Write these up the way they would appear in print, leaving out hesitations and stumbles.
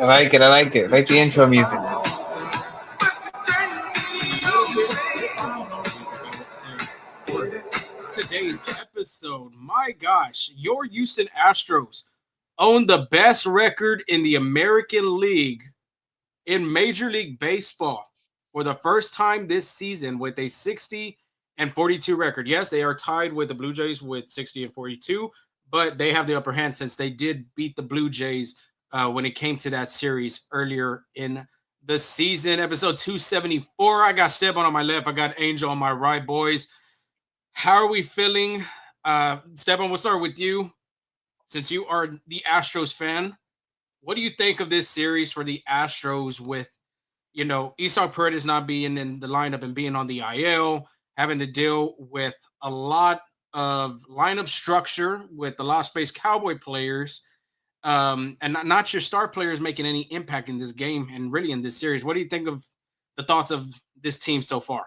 I like it. I like it. Like the intro music. A little bit of intro music, I would say, for today's episode. My gosh, your Houston Astros own the best record in the American League in Major League Baseball for the first time this season with a 60-42 record. Yes, they are tied with the Blue Jays with 60-42, but they have the upper hand since they did beat the Blue Jays when it came to that series earlier in the season. Episode 274. I got Steban on my left. I got Angel on my right, boys. How are we feeling? Steban, we'll start with you since you are the Astros fan. What do you think of this series for the Astros with, Esau Paredes not being in the lineup and being on the IL, having to deal with a lot of lineup structure with the Las Vegas Cowboy players, and not your star players making any impact in this game and really in this series? What do you think of the thoughts of this team so far?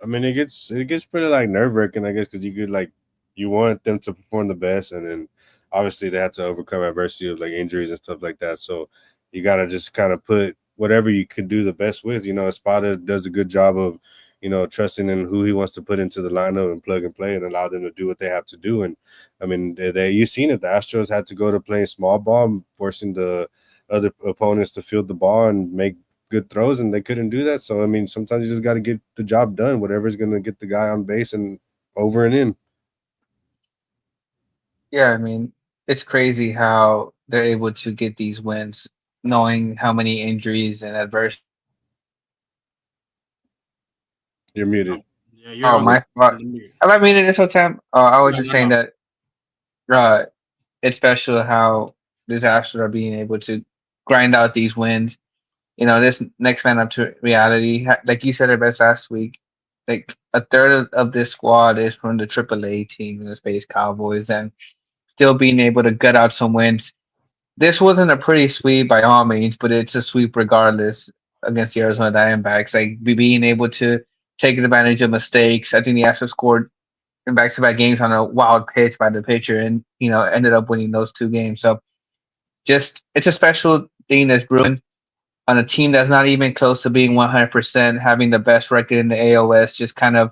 I mean, it gets pretty like nerve wracking, I guess, because you want them to perform the best, and then obviously they have to overcome adversity of like injuries and stuff like that. So you gotta just kind of put whatever you can do the best with. Espada does a good job of trusting in who he wants to put into the lineup and plug and play and allow them to do what they have to do. And I mean, you've seen it. The Astros had to go to playing small ball, forcing the other opponents to field the ball and make good throws, and they couldn't do that. So I mean, sometimes you just got to get the job done, whatever's going to get the guy on base and over and in. Yeah, I mean, it's crazy how they're able to get these wins, knowing how many injuries and adversity. You're Oh, muted. yeah, you're Oh, on my fault. the mute. Have I muted this whole time? I was No, just no, saying no. that it's special how these Astros are being able to grind out these wins. This next man up to reality, like you said it best last week, like a third of this squad is from the AAA team, the Space Cowboys, and still being able to gut out some wins. This wasn't a pretty sweep by all means, but it's a sweep regardless against the Arizona Diamondbacks. Like being able to take advantage of mistakes. I think the Astros scored in back-to-back games on a wild pitch by the pitcher, and ended up winning those two games. So just it's a special thing that's brewing on a team that's not even close to being 100%, having the best record in the AOS. Just kind of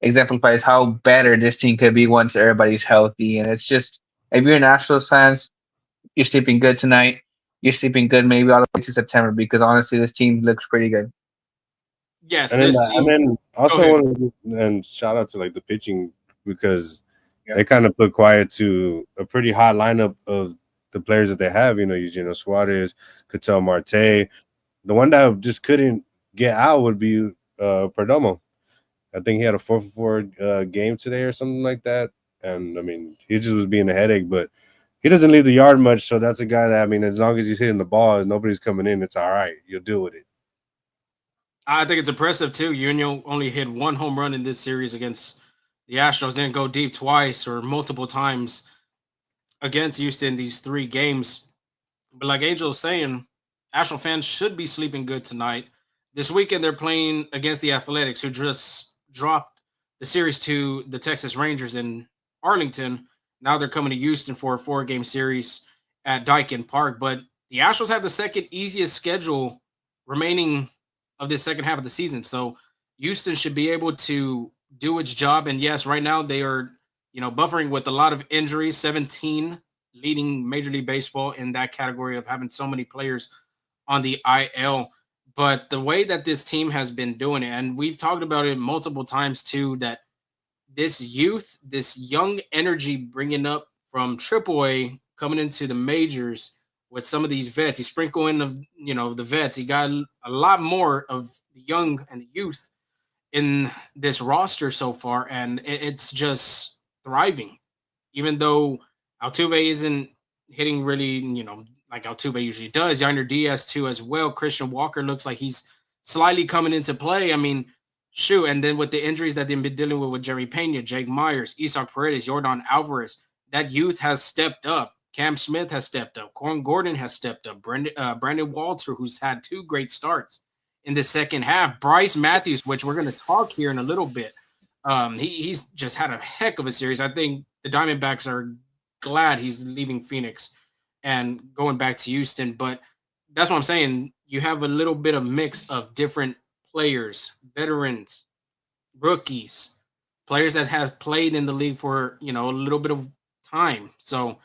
exemplifies how better this team could be once everybody's healthy. And it's just if you're an Astros fans, you're sleeping good tonight. You're sleeping good maybe all the way to September because honestly, this team looks pretty good. Yes, And then this and team. then Go also ahead. want to and shout out to like the pitching because Yeah. they kind of put quiet to a pretty hot lineup of the players that they have. Eugenio Suarez, Cattell Marte. The one that just couldn't get out would be Perdomo. I think he had a 4-for-4 game today or something like that. And I mean, he just was being a headache, but he doesn't leave the yard much. So that's a guy that, I mean, as long as he's hitting the ball, nobody's coming in. It's all right. You'll deal with it. I think it's impressive too. Union only hit one home run in this series against the Astros. Didn't go deep twice or multiple times against Houston these three games. But like Angel was saying, Astro fans should be sleeping good tonight. This weekend they're playing against the Athletics, who just dropped the series to the Texas Rangers in Arlington. Now they're coming to Houston for a four-game series at Daikin Park. But the Astros have the second easiest schedule remaining of this second half of the season. So Houston should be able to do its job. And yes, right now they are, buffering with a lot of injuries, 17 leading Major League Baseball in that category of having so many players on the IL. But the way that this team has been doing it, and we've talked about it multiple times too, that this youth, this young energy bringing up from AAA coming into the majors with some of these vets. He sprinkle in the vets. He got a lot more of the young and the youth in this roster so far, and it's just thriving. Even though Altuve isn't hitting really, like Altuve usually does. Yonder Diaz too as well. Christian Walker looks like he's slightly coming into play. I mean, shoot, and then with the injuries that they've been dealing with Jerry Pena, Jake Myers, Isaac Paredes, Jordan Alvarez, that youth has stepped up. Cam Smith has stepped up. Corin Gordon has stepped up. Brandon Walter, who's had two great starts in the second half. Bryce Matthews, which we're going to talk here in a little bit. He's just had a heck of a series. I think the Diamondbacks are glad he's leaving Phoenix and going back to Houston. But that's what I'm saying. You have a little bit of mix of different players, veterans, rookies, players that have played in the league for a little bit of time. So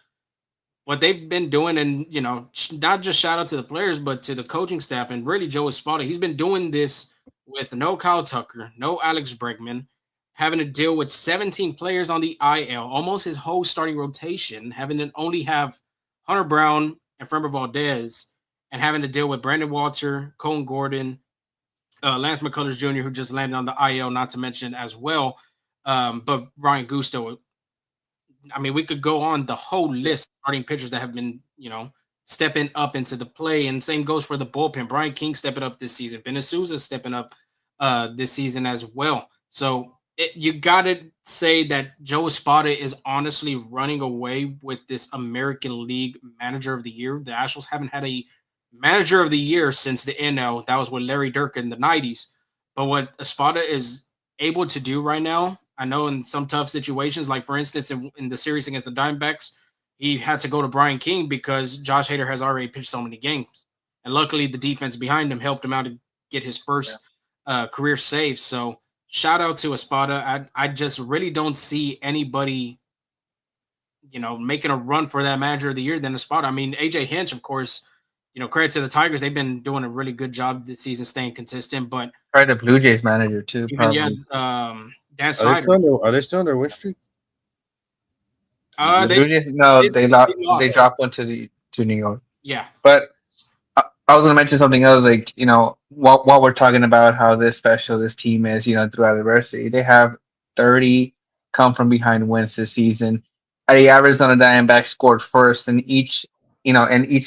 what they've been doing, and not just shout out to the players, but to the coaching staff and really Joe Espada. He's been doing this with no Kyle Tucker, no Alex Bregman, having to deal with 17 players on the IL, almost his whole starting rotation, having to only have Hunter Brown and Framber Valdez, and having to deal with Brandon Walter, Cone Gordon, Lance McCullers Jr., who just landed on the IL, not to mention as well. But Ryan Gusto, I mean, we could go on the whole list of starting pitchers that have been, stepping up into the play. And same goes for the bullpen. Brian King stepping up this season. Ben Souza stepping up this season as well. So you got to say that Joe Espada is honestly running away with this American League Manager of the Year. The Astros haven't had a Manager of the Year since the NL. That was with Larry Dirk in the 90s. But what Espada is able to do right now, I know in some tough situations, like for instance, in the series against the Diamondbacks, he had to go to Brian King because Josh Hader has already pitched so many games. And luckily, the defense behind him helped him out to get his first career save. So shout out to Espada. I just really don't see anybody, making a run for that Manager of the Year than Espada. I mean, AJ Hinch, of course, credit to the Tigers. They've been doing a really good job this season, staying consistent. But Probably the Blue Jays manager too, even probably. Dan Are they Snyder. still on their, are they still on their win streak? The They Blue Jays, no, they they lost. They lost. dropped one to New York. Yeah, But I was gonna mention something else, like while we're talking about how this special this team is, throughout adversity, they have 30 come from behind wins this season. The Arizona Diamondbacks scored first in each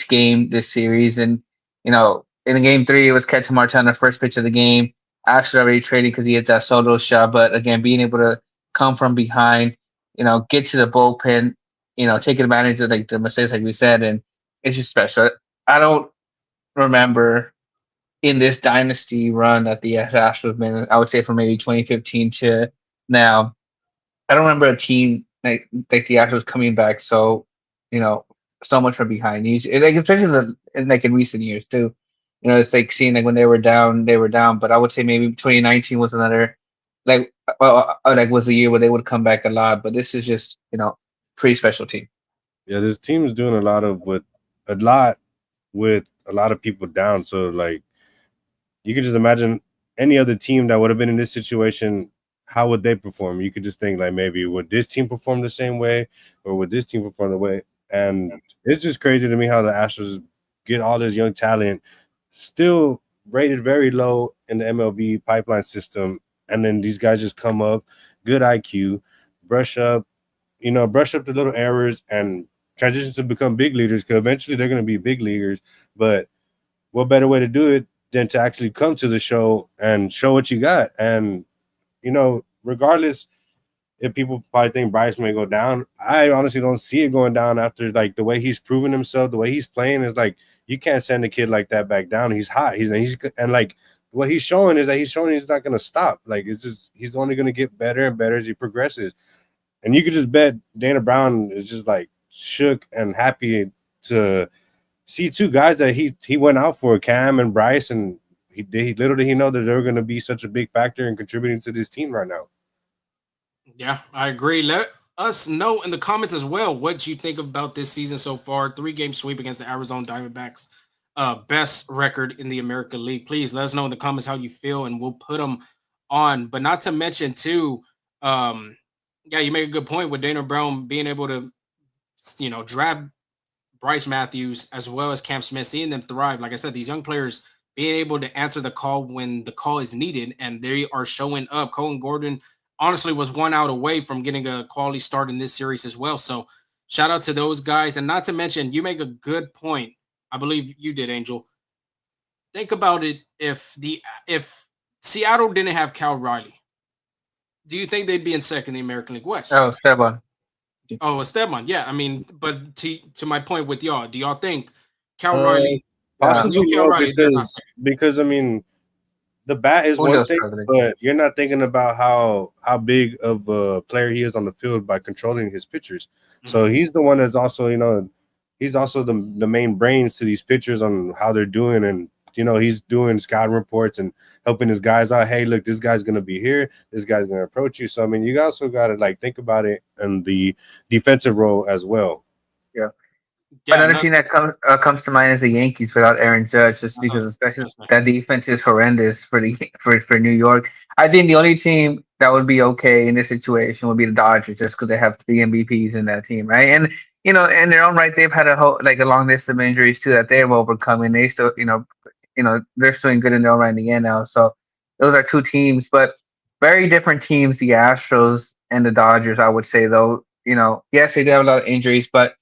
game this series, and in game three it was Ketel Marte on the first pitch of the game. Astros already traded because he hit that Soto shot, but again, being able to come from behind, get to the bullpen, taking advantage of like the mistakes, like we said, and it's just special. I don't remember in this dynasty run that the Astros have been, I would say from maybe 2015 to now, I don't remember a team like the Astros coming back you know, so much from behind. Like especially in recent years too. It's like seeing like when they were down. But I would say maybe 2019 was another like was a year where they would come back a lot. But this is just pretty special team. Yeah, this team is doing a lot with a lot of people down. So like you could just imagine any other team that would have been in this situation, how would they perform? You could just think like maybe would this team perform the same way or would this team perform the way? And it's just crazy to me how the Astros get all this young talent still rated very low in the MLB pipeline system. And then these guys just come up, good IQ, brush up, brush up the little errors and transition to become big leaders because eventually they're going to be big leaguers. But what better way to do it than to actually come to the show and show what you got? And, regardless if people probably think Bryce may go down, I honestly don't see it going down after like the way he's proven himself, the way he's playing is like you can't send a kid like that back down. He's hot. He's and like what he's showing is that he's showing he's not going to stop. Like it's just he's only going to get better and better as he progresses. And you could just bet Dana Brown is just like shook and happy to see two guys that he went out for, Cam and Bryce, and he literally he know that they're going to be such a big factor in contributing to this team right now. yeah, I agree. Let us know in the comments as well what you think about this season so far. 3-game sweep against the Arizona Diamondbacks. Best record in the American League. Please let us know in the comments how you feel, and we'll put them on. But not to mention too, yeah, you make a good point with Dana Brown being able to, draft Bryce Matthews as well as Cam Smith, seeing them thrive. Like I said, these young players being able to answer the call when the call is needed, and they are showing up. Colin Gordon honestly was 1 out away from getting a quality start in this series as well. So shout out to those guys. And not to mention, you make a good point. I believe you did, Angel. Think about it. If Seattle didn't have Cal Riley, do you think they'd be in second in the American League West? Oh, Esteban. Oh, Esteban. Yeah, I mean, but to my point with y'all, do y'all think Cal Uh, Riley, Yeah. Possibly no Cal no, Riley, they're not second? because I mean the bat is one Julio's thing, struggling. but you're not thinking about how big of a player he is on the field by controlling his pitchers. So Mhm. he's the one that's also he's also the main brains to these pitchers on how they're doing, and he's doing scouting reports and helping his guys out. Hey, look, this guy's gonna be here. This guy's gonna approach you. So I mean, you also got to like think about it and the defensive role as well. Yeah. Yeah, Another no, team that comes to mind is the Yankees without Aaron Judge, just that's because what especially that's what- that defense is horrendous for New York. I think the only team that would be okay in this situation would be the Dodgers, just because they have three MVPs in that team, right? And in their own right, they've had a long list of injuries too that they've overcome, and they still, they're still doing good in their own right in the NL. So those are two teams, but very different teams. The Astros and the Dodgers, I would say, though. Yes, they do have a lot of injuries, but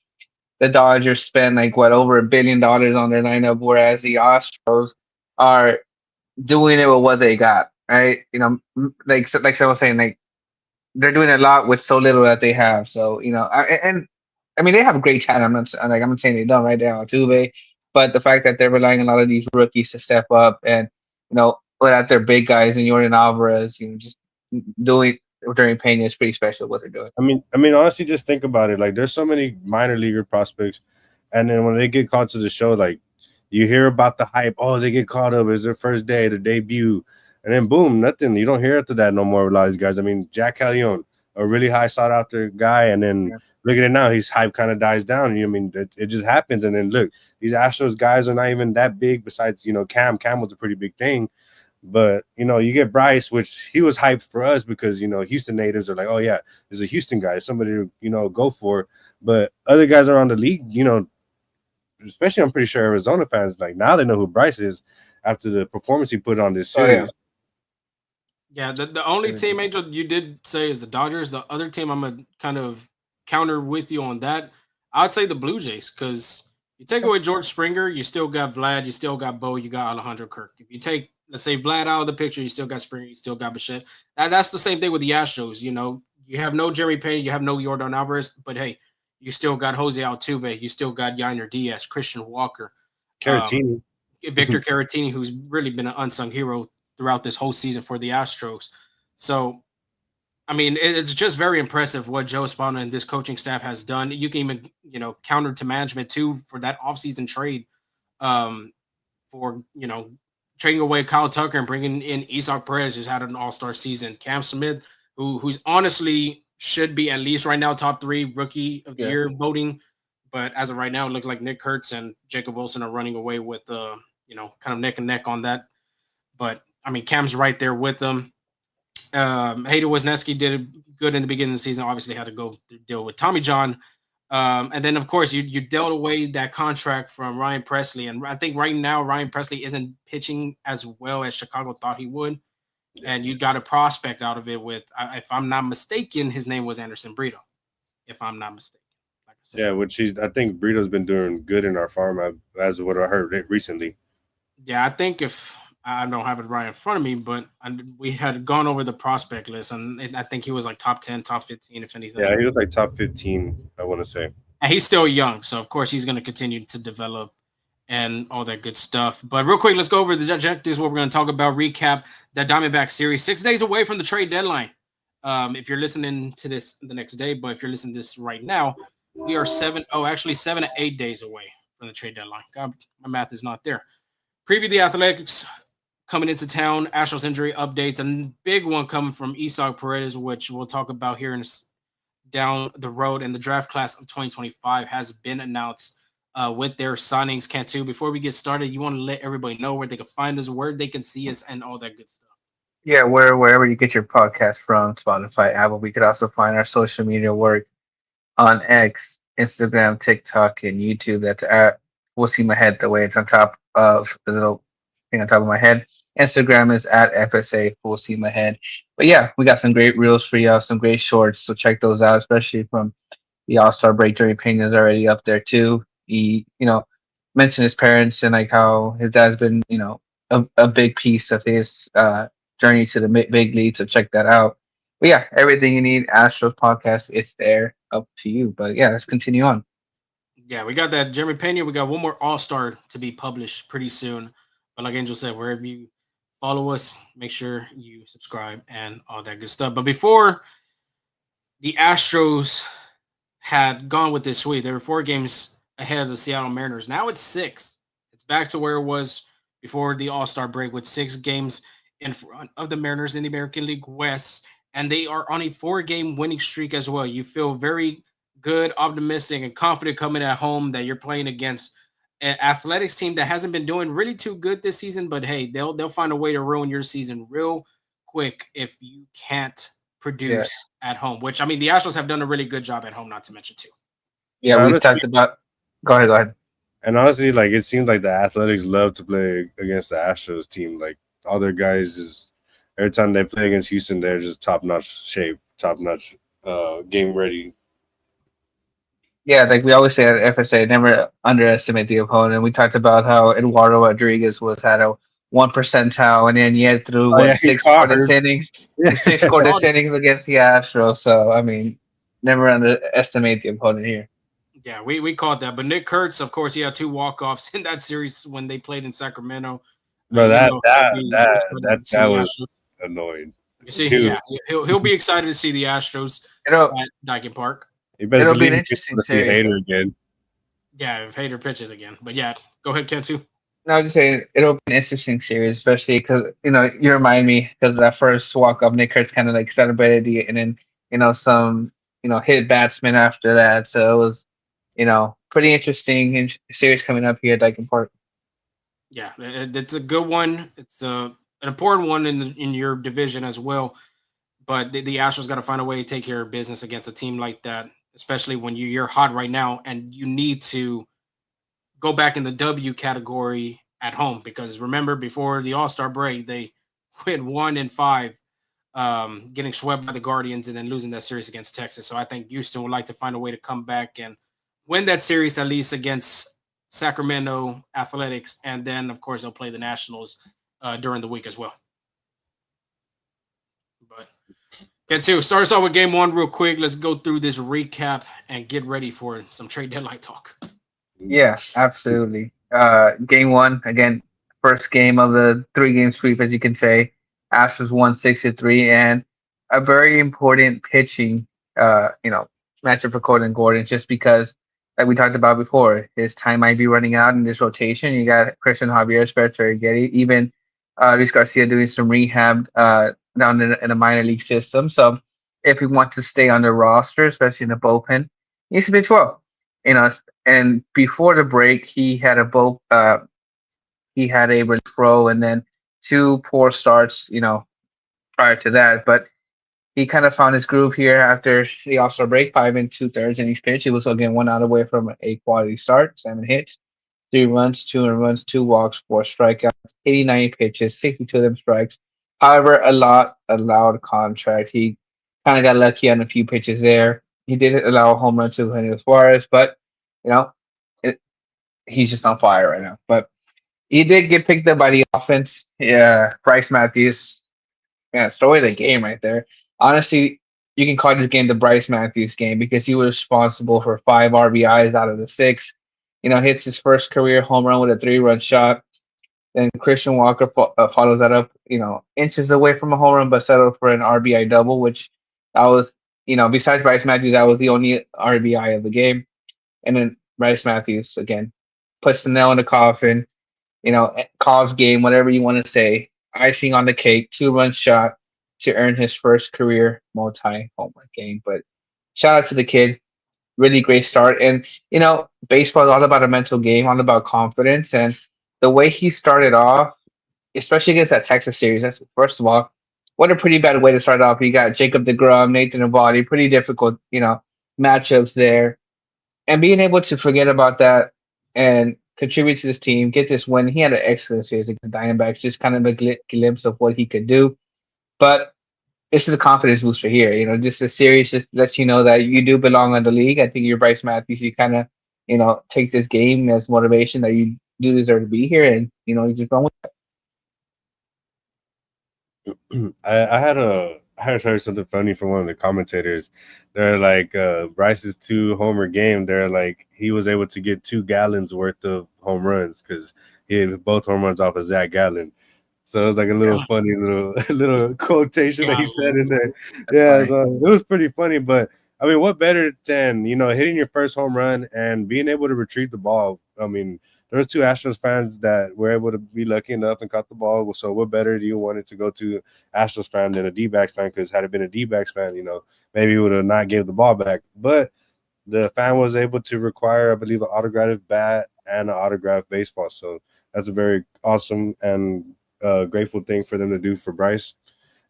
the Dodgers spend like what over $1 billion on their lineup, whereas the Astros are doing it with what they got, right? Like someone was saying, like they're doing a lot with so little that they have. So and I mean they have great talent. I'm not saying they don't, right? They have Altuve, but the fact that they're relying on a lot of these rookies to step up and without their big guys and Jordan Alvarez, just doing during Pena is pretty special what they're doing. I mean, honestly, just think about it. Like, there's so many minor leaguer prospects, and then when they get called to the show, like, you hear about the hype. Oh, they get caught up. It's their first day, their debut, and then boom, nothing. You don't hear after that no more with a lot of these guys. I mean, Jack Callion, a really high sought after guy, and then Yeah. look at it now. His hype kind of dies down. I mean, it just happens. And then look, these Astros guys are not even that big. Besides, Cam. Cam was a pretty big thing. But you get Bryce, which he was hyped for us because Houston natives are like, oh yeah, there's a Houston guy, somebody to go for. But other guys around the league, especially I'm pretty sure Arizona fans like now they know who Bryce is after the performance he put on this Oh yeah. series. yeah. The only team, Angel, you did say is the Dodgers. The other team, I'm gonna kind of counter with you on that. I'd say the Blue Jays because you take away George Springer, you still got Vlad, you still got Bo, you got Alejandro Kirk. If you take, let's say, Vlad out of the picture, you still got Springer, you still got Bichette. That's the same thing with the Astros. You have no Jerry Payne, you have no Jordan Alvarez, but hey, you still got Jose Altuve, you still got Yainer Diaz, Christian Walker, um, Caratini. Victor Caratini, who's really been an unsung hero throughout this whole season for the Astros. So, I mean, it's just very impressive what Joe Espana and this coaching staff has done. You can even, counter to management too for that offseason trade, um, for trading away Kyle Tucker and bringing in Isak Perez, who's had an all-star season. Cam Smith, who's honestly should be at least right now top 3 rookie of the Yeah. year voting, but as of right now, it looks like Nick Kurtz and Jacob Wilson are running away with kind of neck and neck on that. But I mean, Cam's right there with them. Hayden Wesneski did good in the beginning of the season. Obviously, had to go deal with Tommy John, and then of course you dealt away that contract from Ryan Presley, and I think right now Ryan Presley isn't pitching as well as Chicago thought he would, and you got a prospect out of it with, if I'm not mistaken, his name was Anderson Brito, if I'm not mistaken. Like I said, Yeah, which I think Brito's been doing good in our farm as what I heard recently. yeah, I think if I don't have it right in front of me, but we had gone over the prospect list, and I think he was like top 10, top 15, if anything. Yeah, he was like top 15, I want to say. And he's still young, so of course he's going to continue to develop and all that good stuff. But real quick, let's go over the objectives. What we're going to talk about. Recap that Diamondback series, 6 days away from the trade deadline. If you're listening to this the next day, but if you're listening to this right now, we are 7 to 8 days away from the trade deadline. God, my math is not there. Preview the Athletics coming into town. Astros injury updates, and big one coming from Isak Perez, which we'll talk about here in down the road. And the draft class of 2025 has been announced with their signings. Cantu, before we get started, you want to let everybody know where they can find us, where they can see us, and all that good stuff. Yeah, wherever you get your podcast from, Spotify, Apple. We could also find our social media work on X, Instagram, TikTok, and YouTube. That's at We'll See My Head the way it's on top of the little thing on top of my head. Instagram is at FSA We'll See My Head. But yeah, we got some great reels for y'all, some great shorts. So check those out, especially from the All Star break. Jerry Pena is already up there too. He, mentioned his parents and like how his dad's been, a big piece of his journey to the big league. So check that out. But yeah, everything you need, Astros podcast, it's there. Up to you. But yeah, let's continue on. Yeah, we got that Jeremy Pena. We got one more All Star to be published pretty soon. But like Angel said, wherever you follow us, make sure you subscribe and all that good stuff. But before the Astros had gone with this sweep, there were 4 games ahead of the Seattle Mariners. Now it's 6. It's back to where it was before the All-Star break with 6 games in front of the Mariners in the American League West, and they are on a 4-game winning streak as well. You feel very good, optimistic, and confident coming at home that you're playing against an athletics team that hasn't been doing really too good this season. But hey, they'll find a way to ruin your season real quick if you can't Yeah, produce at home. Which I mean, the Astros have done a really good job at home, not to mention too. yeah, And we've honestly, talked about. Go ahead, go ahead. like it seems like the Athletics love to play against the Astros team. Like all their guys is every time they play against Houston, they're just top notch shape, top notch game ready. Yeah, like we always say at FSA, never underestimate the opponent. We talked about how Eduardo Rodriguez was had a 1 percentile, and then yet through Oh what yeah, he six caught her. scoreless innings, Yeah. the six scoreless innings against the Astros. So I mean, never underestimate the opponent here. Yeah, we caught that. But Nick Kurtz, of course, he had 2 walk-offs in that series when they played in Sacramento. Bro, You that know he'll that be that excited that to see that the was Astros. annoying. You see, Dude, yeah, he'll be excited to see the Astros It'll at Dyken Park. you best it'll be believe an he's gonna interesting want to see a series, hater though. again. Yeah, if Hader pitches again. But yeah, go ahead, Kentu. No, I'm just saying it'll be an interesting series, especially because you remind me because that first walk up, Nick Kurtz kind of like celebrated the, and then some hit batsman after that, so it was pretty interesting series coming up here at Dyken Park. Yeah, it's a good one. It's an important one in your division as well. But the Astros got to find a way to take care of business against a team like that, especially when you're hot right now and you need to go back in the W category at home because remember before the All Star break they went 1-5, getting swept by the Guardians and then losing that series against Texas. So I think Houston would like to find a way to come back and win that series at least against Sacramento Athletics, and then of course they'll play the Nationals during the week as well. But get to start us off with game one real quick. Let's go through this recap and get ready for some trade deadline talk. Yeah, absolutely. Game one again, first game of the 3 game sweep, as you can say. Astros won 6-3, and a very important pitching, matchup for Colton Gordon, just because, like we talked about before, his time might be running out in this rotation. You got Christian Javier, Spencer Getty, even Luis Garcia doing some rehab down in a minor league system. So if he wants to stay on the roster, especially in the bullpen, he needs to pitch well. You know, and before the break, he had a relief throw and then 2 poor starts, prior to that. But he kind of found his groove here after the All-Star break, 5 and 2/3 innings pitch. He was again 1 out away from a quality start, 7 hits, 3 runs, 2 runs, 2 walks, 4 strikeouts, 89 pitches, 62 of them strikes. However, a lot allowed contract. He kind of got lucky on a few pitches there. He did allow a home run to Eugenio Suarez, but you know, it, he's just on fire right now. But he did get picked up by the offense. Yeah, Bryce Matthews, yeah, story of the game right there. Honestly, you can call this game the Bryce Matthews game because he was responsible for 5 RBIs out of the 6. Hits his first career home run with a 3-run shot. Then Christian Walker follows that up, inches away from a home run, but settled for an RBI double, which that was, besides Bryce Matthews, that was the only RBI of the game. And then Bryce Matthews again puts the nail in the coffin. Cobb's game, whatever you want to say, icing on the cake, 2-run shot to earn his first career multi home run game. But shout out to the kid, really great start. And baseball is all about a mental game, all about confidence. And the way he started off, especially against that Texas series, that's first of all, what a pretty bad way to start off. You got Jacob DeGrom, Nathan Abadi, pretty difficult, matchups there, and being able to forget about that and contribute to this team, get this win. He had an excellent series against the Diamondbacks, just kind of a glimpse of what he could do. But this is a confidence booster here. Just a series just lets you know that you do belong on the league. I think you're Bryce Matthews. You kind of, take this game as motivation that you do deserve to be here, and you just run with I had heard something funny from one of the commentators. They're like Bryce's 2 homer game. They're like he was able to get 2 gallons worth of home runs because he had both home runs off of Zach Gallen. So it was like a little funny little little quotation that he said Gallon. in there. That's Yeah, funny. so it was pretty funny. But I mean, what better than hitting your first home run and being able to retrieve the ball? I mean, there was two Astros fans that were able to be lucky enough and caught the ball. So, what better do you want it to go to Astros fan than a D-backs fan? Because had it been a D-backs fan, maybe he would have not gave the ball back. But the fan was able to require, I believe, an autographed bat and an autographed baseball. So that's a very awesome and grateful thing for them to do for Bryce.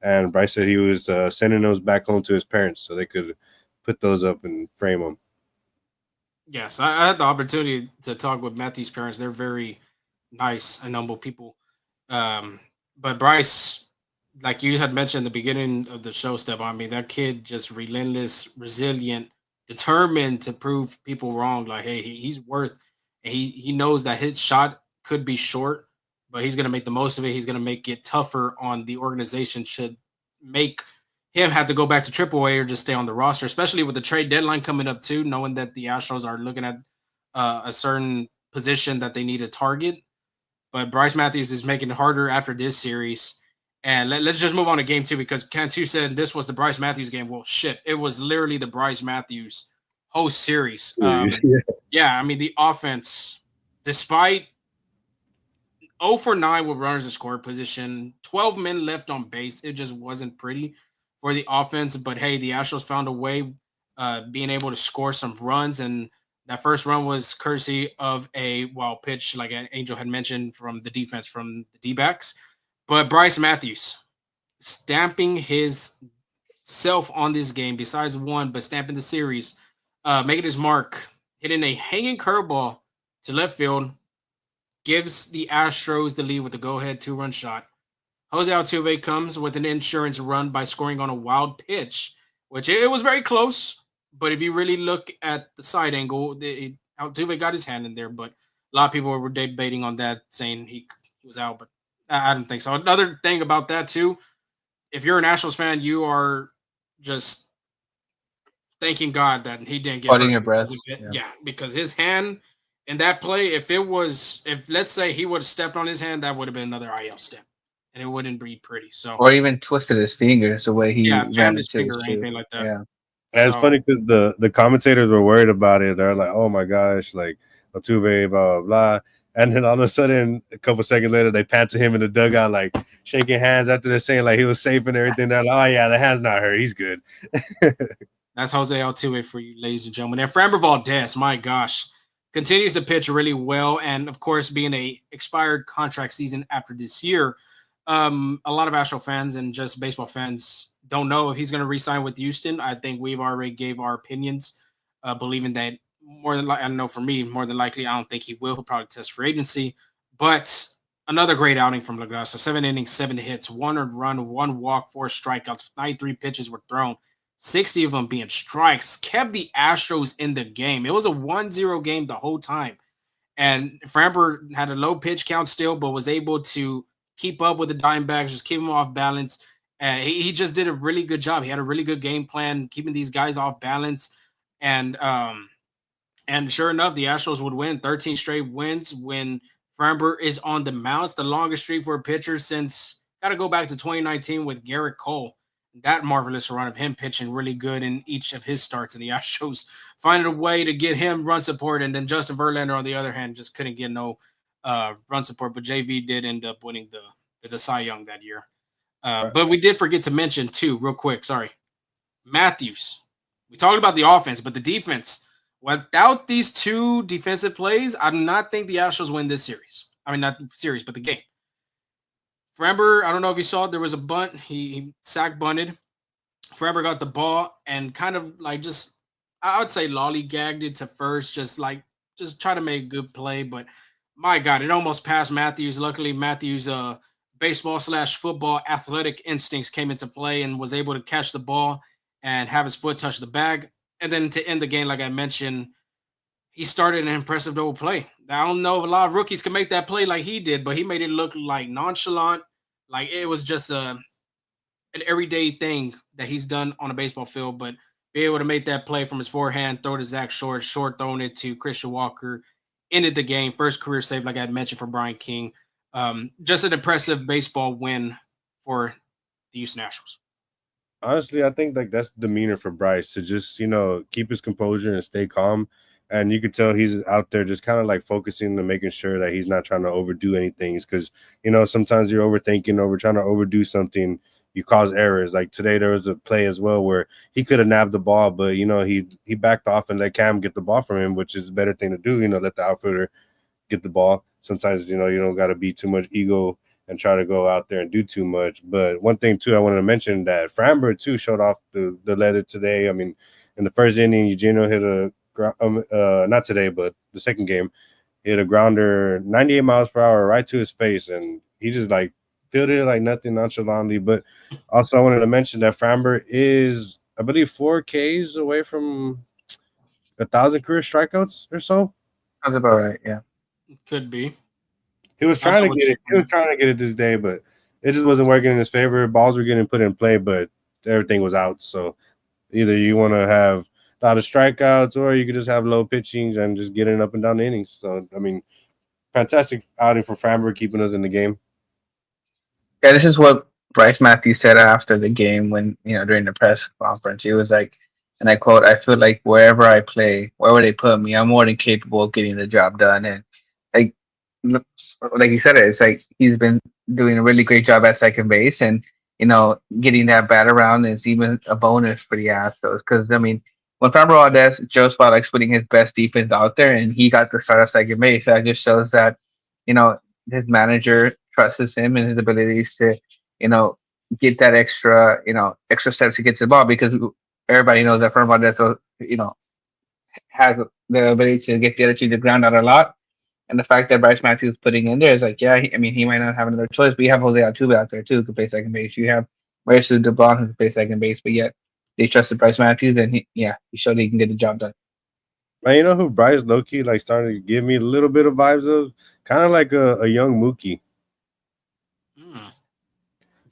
And Bryce said he was sending those back home to his parents so they could put those up and frame them. Yes, I had the opportunity to talk with Matthew's parents. They're very nice and humble people. Um, but Bryce, like you had mentioned at the beginning of the show, Step, I mean, that kid just relentless, resilient, determined to prove people wrong. Like, hey, he's worth. He knows that his shot could be short, but he's gonna make the most of it. He's gonna make it tougher on the organization. Should make him have to go back to AAA or just stay on the roster, especially with the trade deadline coming up too, knowing that the Astros are looking at a certain position that they need to target. But Bryce Matthews is making it harder after this series. And let's just move on to game two because Cantu said this was the Bryce Matthews game. Well, shit, it was literally the Bryce Matthews whole series. Yeah, I mean, the offense, despite 0 for 9 with runners in score position, 12 men left on base, it just wasn't pretty for the offense. But hey, the Astros found a way, being able to score some runs. And that first run was courtesy of a wild pitch, like Angel had mentioned, from the defense from the D backs. But Bryce Matthews stamping his self on this game, besides one, but stamping the series, making his mark, hitting a hanging curveball to left field, gives the Astros the lead with a go-ahead two-run shot. Jose Altuve comes with an insurance run by scoring on a wild pitch, which it was very close. But if you really look at the side angle, Altuve got his hand in there. But a lot of people were debating on that, saying he was out. But I don't think so. Another thing about that too, if you're a Nationals fan, you are just thanking God that he didn't get Holding hurt your breath. because of it. Yeah. Yeah, because his hand in that play, if let's say he would have stepped on his hand, that would have been another IL step, and it wouldn't be pretty. So Or even twisted his fingers the way yeah, he ran jammed his into finger his or shoe. anything like that. Yeah. And it's So funny because the commentators were worried about it. They're like, "Oh my gosh, like Altuve, blah blah blah." And then all of a sudden, a couple seconds later, they pan to him in the dugout, like shaking hands after they're saying like he was safe and everything. They're like, "Oh yeah, the hand's not hurt. He's good." that's Jose Altuve for you, ladies and gentlemen. And Framber Valdez, my gosh, continues to pitch really well. And of course, being a expired contract season after this year, a lot of Astro fans and just baseball fans don't know if he's going to re-sign with Houston. I think we've already gave our opinions, believing that more than I don't know for me, more than likely, I don't think he will. He'll probably test for agency. But another great outing from Lagasse. 7 innings, 7 hits, 1 run, 1 walk, 4 strikeouts, 93 pitches were thrown. 60 of them being strikes, kept the Astros in the game. It was a 1-0 game the whole time. And Framber had a low pitch count still, but was able to keep up with the Diamondbacks, just keep them off balance. And he just did a really good job. He had a really good game plan, keeping these guys off balance. And sure enough, the Astros would win 13 straight wins when Framber is on the mound. It's the longest streak for a pitcher since got to go back to 2019 with Garrett Cole. That marvelous run of him pitching really good in each of his starts, and the Astros finding a way to get him run support. And then Justin Verlander, on the other hand, just couldn't get no run support. But JV did end up winning the Cy Young that year. Right. But we did forget to mention too, real quick. Sorry, Matthews. We talked about the offense, but the defense. Without these two defensive plays, I do not think the Astros win this series. I mean, not series, but the game. Framber, I don't know if you saw it. There was a bunt. He sack bunted. Framber got the ball and kind of like just, I would say lollygagged it to first, just try to make a good play. But my God, it almost passed Matthews. Luckily, Matthews' baseball / football athletic instincts came into play and was able to catch the ball and have his foot touch the bag. And then to end the game, like I mentioned, he started an impressive double play. I don't know if a lot of rookies can make that play like he did, but he made it look like nonchalant, like it was just an everyday thing that he's done on a baseball field. But be able to make that play from his forehand, throw to Zach Short throwing it to Christian Walker, ended the game. First career save, like I had mentioned, for Brian King. Just an impressive baseball win for the Houston Astros. Honestly, I think like that's the demeanor for Bryce to just keep his composure and stay calm. And you could tell he's out there just kind of like focusing and making sure that he's not trying to overdo anything. Because sometimes you're overthinking, over trying to overdo something, you cause errors. Like today, there was a play as well where he could have nabbed the ball, but he backed off and let Cam get the ball from him, which is a better thing to do. Let the outfielder get the ball. Sometimes you don't got to be too much ego and try to go out there and do too much. But one thing too, I wanted to mention that Framber too showed off the leather today. I mean, in the first inning, Eugenio hit not today, but the second game, he hit a grounder 98 miles per hour right to his face, and he just like fielded it like nothing nonchalantly. But also, I wanted to mention that Framber is, I believe, 4 Ks away from 1,000 career strikeouts or so. Sounds about right. Yeah. Could be. He was I'll trying to double get check it. He on was that. trying to get it this day, but it just wasn't working in his favor. Balls were getting put in play, but everything was out. So either you want to have a lot of strikeouts, or you could just have low pitchings and just getting up and down the innings. So I mean, fantastic outing for Framber, keeping us in the game. Yeah, this is what Bryce Matthews said after the game when, during the press conference. He was like, and I quote, I feel like wherever I play, wherever they put me, I'm more than capable of getting the job done. And like, look, like you said, it's like he's been doing a really great job at second base, and getting that bat around is even a bonus for the Astros. Because I mean, when Framber Valdez, Joe Spot likes putting his best defense out there, and he got the start of second base. That just shows that you know his manager trusts him and his abilities to you know get that extra steps to get to the ball, because everybody knows that Framber Valdez has the ability to get the other team to ground out a lot. And the fact that Bryce Matthews putting in there is like, yeah, I mean, he might not have another choice, but you have Jose Altuve out there too, who can play second base. You have Mauricio Dubon who can play second base, but yet they trusted Bryce Matthews, and he showed he can get the job done. Man, you know who Bryce Loki like starting to give me a little bit of vibes of, kind of like a young Mookie. Hmm.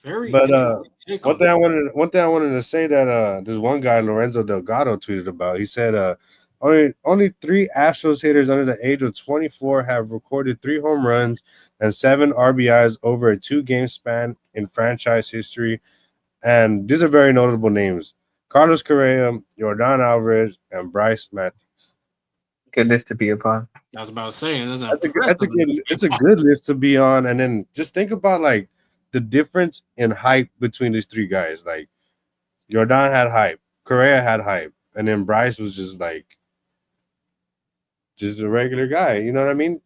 Very But interesting take on that. one thing I wanted to say that there's one guy Lorenzo Delgado tweeted about. He said only three Astros hitters under the age of 24 have recorded 3 home runs and 7 RBIs over a 2 game span in franchise history, and these are very notable names: Carlos Correa, Jordan Alvarez, and Bryce Matthews. Good list to be upon. I was about to say, it is an That's a impressive. good it's a good list to be on. And then just think about like the difference in hype between these three guys. Like Jordan had hype, Correa had hype, and then Bryce was just a regular guy. You know what I mean?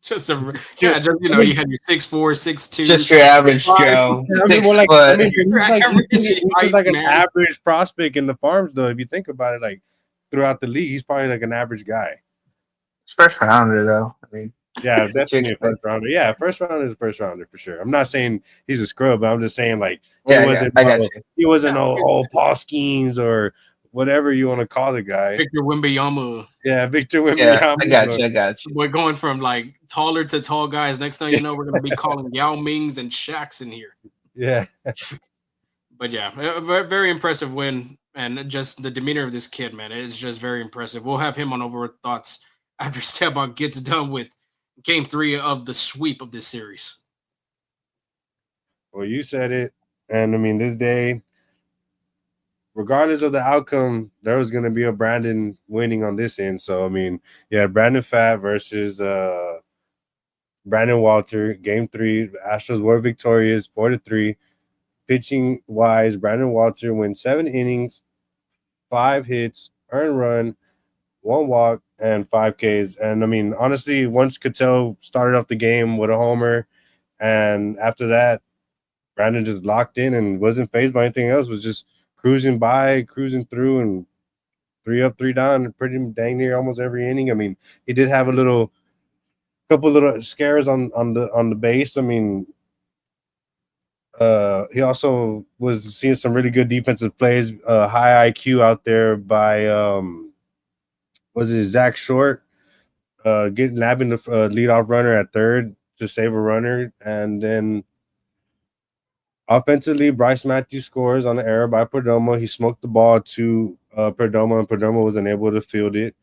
Just a Yeah, yeah, just I mean, you had your 6'4", 6'2", Just your average 5, Joe, I mean, well, six like I foot. mean, your average he's just height like an man. average prospect in the farms, though. If you think about it, like throughout the league, he's probably like an average guy. First rounder though. I mean, Yeah, what you definitely a expect? first rounder. Yeah, first rounder is a first rounder for sure. I'm not saying he's a scrub, but I'm just saying like Yeah, yeah, I got you. he wasn't Yeah, no Paul Skeens or whatever you want to call the guy. Victor Wembanyama. Yeah, Victor Yeah, I got Wembanyama. you. I got you. We're going from like taller to tall guys. Next thing you know, we're gonna be calling Yao Mings and Shaqs in here. Yeah, But yeah, a very impressive win, and just the demeanor of this kid, man, it's just very impressive. We'll have him on Over Thoughts after Steban gets done with Game 3 of the sweep of this series. well, you said it, and I mean this day, regardless of the outcome, there was going to be a Brandon winning on this end. So I mean, yeah, Brandon Fat versus Brandon Walter, Game 3. The Astros were victorious, 4-3. Pitching wise, Brandon Walter went 7 innings, 5 hits, earned run, 1 walk, and 5 Ks. And I mean, honestly, once Cattell started off the game with a homer, and after that, Brandon just locked in and wasn't phased by anything else. Was just cruising by, cruising through, and 3 up, 3 down, pretty dang near almost every inning. I mean, he did have a couple little scares on the base. I mean, he also was seeing some really good defensive plays. High IQ out there by was it Zach Short, getting nabbing the leadoff runner at third to save a runner, and then offensively, Bryce Matthews scores on the error by Perdomo. He smoked the ball to Perdomo, and Perdomo was unable to field it.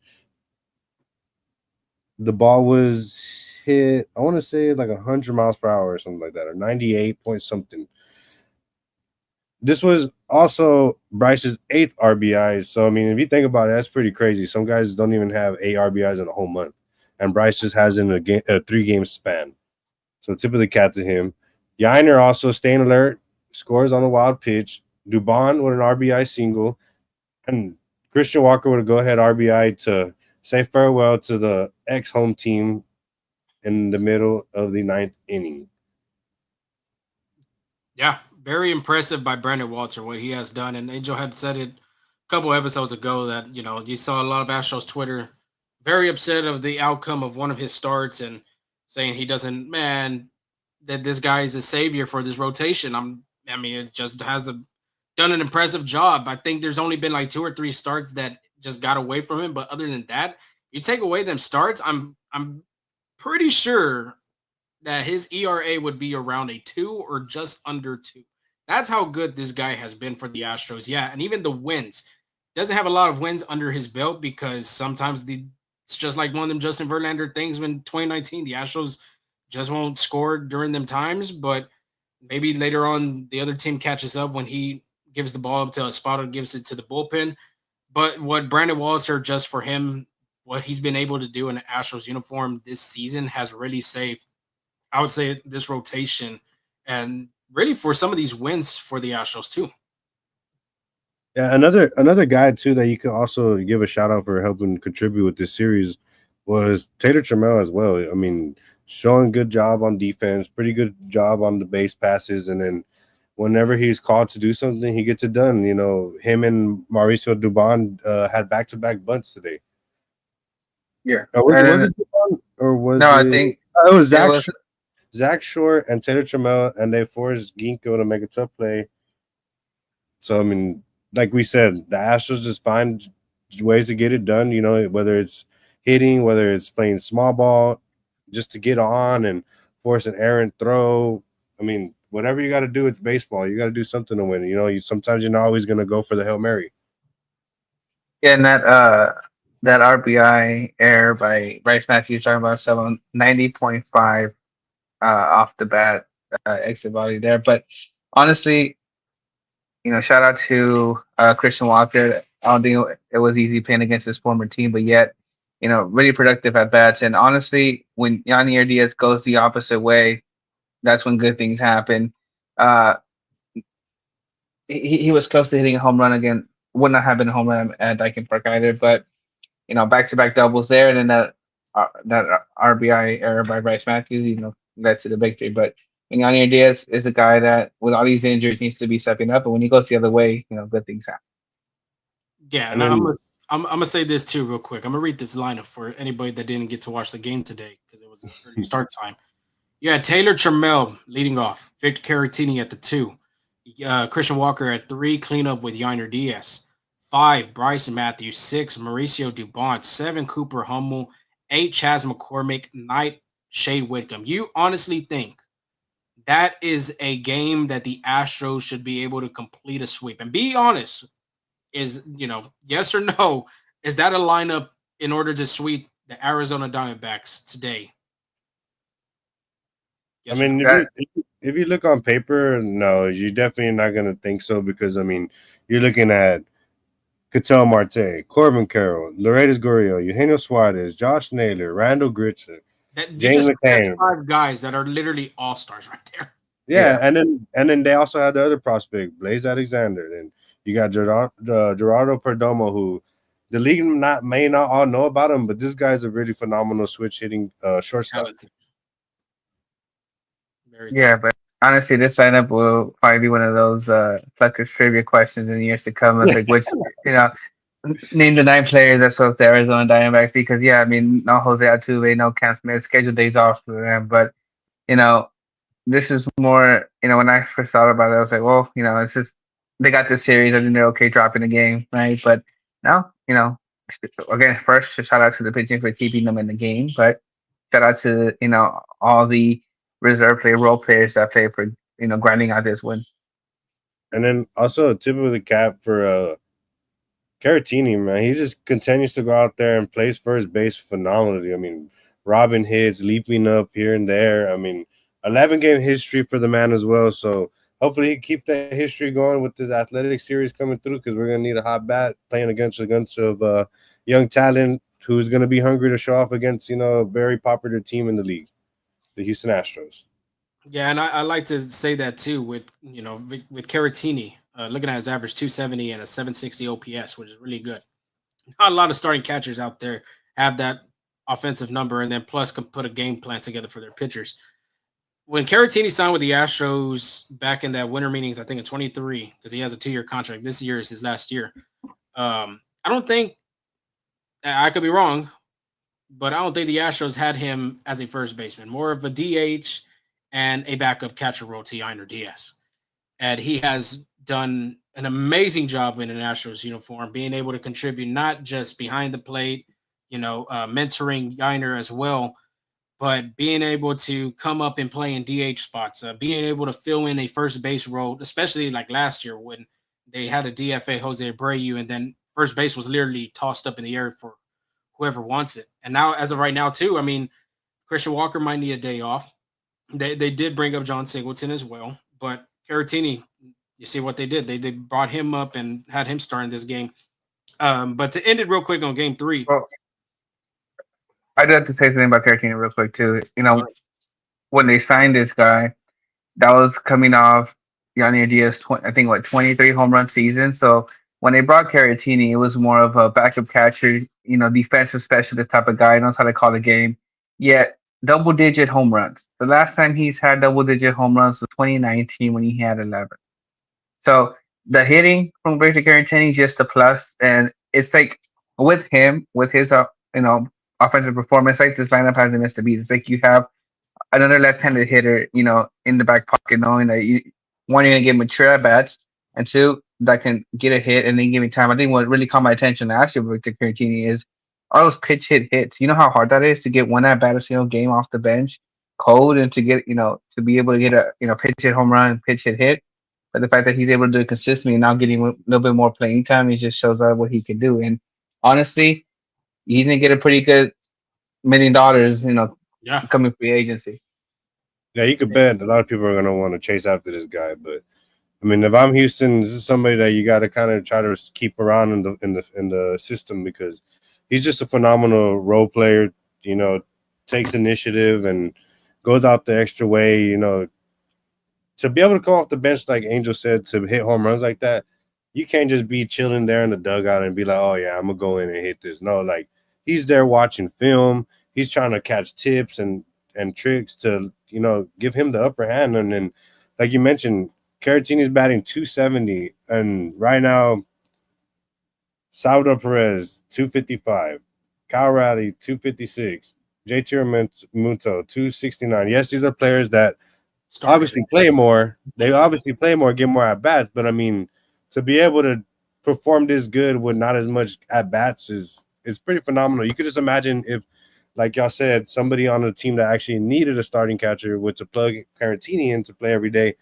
The ball was hit, I want to say like 100 miles per hour or something like that, or 98 point something. this was also Bryce's eighth RBI. So I mean, if you think about it, that's pretty crazy. Some guys don't even have eight RBIs in a whole month, and Bryce just has in a 3 game span. So tip of the cap to him. Yiner also staying alert, scores on a wild pitch. Dubon with an RBI single, and Christian Walker with a go ahead RBI to say farewell to the ex home team in the middle of the ninth inning. Yeah, very impressive by Brandon Walter what he has done. And Angel had said it a couple episodes ago that you saw a lot of Astros Twitter very upset of the outcome of one of his starts and saying he doesn't man that this guy is a savior for this rotation. I mean it just has done an impressive job. I think there's only been like two or three starts that just got away from him, but other than that, you take away them starts, I'm pretty sure that his ERA would be around a 2 or just under 2. That's how good this guy has been for the Astros. Yeah, and even the wins. Doesn't have a lot of wins under his belt because sometimes it's just like one of them Justin Verlander things when 2019 the Astros just won't score during them times, but maybe later on the other team catches up when he gives the ball up to a spotter, gives it to the bullpen. But what Brandon Walter just for him, what he's been able to do in an Astros uniform this season has really saved I would say this rotation and really for some of these wins for the Astros too. Yeah, another guy too that you could also give a shout out for helping contribute with this series was Taylor Trammell as well. I mean, showing good job on defense, pretty good job on the base passes, and then whenever he's called to do something, he gets it done. You know, him and Mauricio Dubon had back to back bunts today. Yeah, Was and it Dubon or no, was I it? think It was it was. Zach Short and Taylor Trammell, and they forced Ginkgo to make a tough play. So I mean, like we said, the Astros just find ways to get it done. You know, whether it's hitting, whether it's playing small ball, just to get on and force an errant throw. I mean, whatever you got to do, it's baseball. You got to do something to win. You know, sometimes you're not always going to go for the Hail Mary. Yeah, and that RBI error by Bryce Matthews talking about 90.5 off the bat exit value there. But honestly, shout out to Christian Walker. I don't think it was easy playing against his former team, but yet, really productive at bats. And honestly, when Yanier Diaz goes the opposite way, that's when good things happen. Uh, he was close to hitting a home run again. Would not have been a home run at Dyken Park either, but back to back doubles there, and then that RBI error by Bryce Matthews, led to the victory. But Yanier Diaz is a guy that, with all these injuries, needs to be stepping up. And when he goes the other way, good things happen. Yeah, And and I'm then gonna I'm, I'm gonna say this too real quick. I'm gonna read this lineup for anybody that didn't get to watch the game today because it was an early start time. You had Taylor Trammell leading off, Victor Caratini at the 2, Christian Walker at 3, cleanup with Yiner Diaz. 5, Bryson Matthews. 6, Mauricio Dubon. 7, Cooper Hummel. 8, Chas McCormick. 9, Shea Whitcomb. You honestly think that is a game that the Astros should be able to complete a sweep? And be honest, is, yes or no, is that a lineup in order to sweep the Arizona Diamondbacks today? I Yes or mean, no? That if you look on paper, no, you definitely not going to think so because I mean, you're looking at Ketel Marte, Corbin Carroll, Lourdes Gurriel, Eugenio Suarez, Josh Naylor, Randall Gritcher, That you James just said McCain. 5 guys that are literally all stars right there. Yeah, yeah, and then they also had the other prospect, Blaze Alexander. And you got Gerardo Perdomo, who the league may not all know about him, but this guy's a really phenomenal switch hitting shortstop. Talented, very yeah, talented. but honestly, this lineup will probably be one of those Pluckers trivia questions in the years to come. It's like which you know name the 9 players that swept the Arizona Diamondbacks, because yeah, I mean, no Jose Altuve, no Cam Smith, scheduled days off for them, but you know this is more, when I first thought about it, I was like, well, it's just they got this series. I think they're okay dropping the game, right? But now, again, first, just shout out to the pitching for keeping them in the game, but shout out to, all the reserve player, role players that play for, grinding out this win. And then also a tip of the cap for Caratini, man. He just continues to go out there and plays first base phenomenally. I mean, robbing hits, leaping up here and there. I mean, 11 game history for the man as well. So hopefully he keep that history going with this athletic series coming through because we're gonna need a hot bat playing against a bunch of young talent who's gonna be hungry to show off against a very popular team in the league, the Houston Astros. Yeah, and I like to say that too with with Caratini, looking at his average 270 and a 760 OPS, which is really good. Not a lot of starting catchers out there have that offensive number, and then plus can put a game plan together for their pitchers. When Caratini signed with the Astros back in that winter meetings, I think in 23, because he has a 2-year contract. This year is his last year. I don't think I could be wrong, but I don't think the Astros had him as a first baseman, more of a DH and a backup catcher role to Yainer Diaz. And he has done an amazing job in an Astros uniform, being able to contribute not just behind the plate, mentoring Yainer as well, but being able to come up and play in DH spots, being able to fill in a first base role, especially like last year when they had a DFA Jose Abreu, and then first base was literally tossed up in the air for whoever wants it. And now, as of right now, too, I mean, Christian Walker might need a day off. They did bring up John Singleton as well, but Caratini, you see what they did. They brought him up and had him start in this game. But to end it real quick on game 3. Well, I'd like to say something about Caratini real quick too. When they signed this guy, that was coming off Yanni Diaz, I think 23 home run season. So when they brought Caratini, it was more of a backup catcher, defensive specialist type of guy, knows how to call the game. Yet double digit home runs. The last time he's had double digit home runs was 2019 when he had 11. So the hitting from Victor Caratini is just a plus, and it's like with him, with his offensive performance, like this lineup hasn't missed a beat. It's like you have another left-handed hitter, in the back pocket, knowing that one, you're gonna get mature at bats, and two, that can get a hit and then give me time. I think what really caught my attention last year with Victor Caratini is all those pitch hit hits. You know how hard that is to get one at bat a single game off the bench, cold, and to get to be able to get a pitch hit home run, pitch hit hit. But the fact that he's able to do it consistently and now getting a little bit more playing time, it just shows out what he can do. And honestly, he's gonna get a pretty good $1 million, Yeah. coming free agency. Yeah, you could bet a lot of people are gonna want to chase after this guy. But I mean, if I'm Houston, this is somebody that you got to kind of try to keep around in the system because he's just a phenomenal role player. Takes initiative and goes out the extra way. To be able to come off the bench, like Angel said, to hit home runs like that, you can't just be chilling there in the dugout and be like, oh, yeah, I'm going to go in and hit this. No, like he's there watching film. He's trying to catch tips and tricks to, give him the upper hand. And then, like you mentioned, Caratini's batting 270. And right now, Salvador Perez, 255. Kyle Raleigh, 256. JT Realmuto, 269. Yes, these are players that obviously play more. They obviously play more, get more at bats. But I mean, to be able to perform this good with not as much at bats is pretty phenomenal. You could just imagine if, like y'all said, somebody on a team that actually needed a starting catcher was to plug Caratini in to play every day,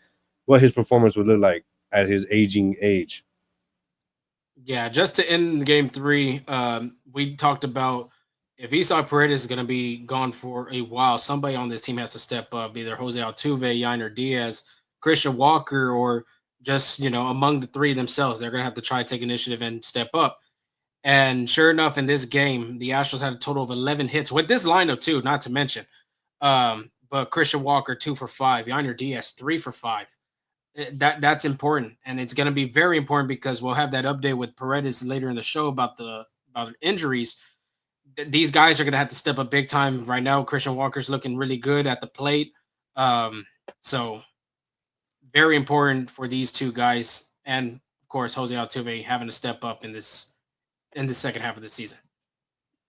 what his performance would look like at his aging age. Yeah, just to end game 3, we talked about if Isaac Paredes is going to be gone for a while, somebody on this team has to step up, either Jose Altuve, Yainer Diaz, Christian Walker, or just, among the three themselves. They're going to have to try to take initiative and step up. And sure enough, in this game, the Astros had a total of 11 hits with this lineup too, not to mention. But Christian Walker, 2 for 5, Yainer Diaz, 3 for 5. That's important, and it's going to be very important because we'll have that update with Paredes later in the show about injuries. These guys are going to have to step up big time. Right now, Christian Walker's looking really good at the plate. So very important for these two guys. And of course, Jose Altuve having to step up in the second half of the season.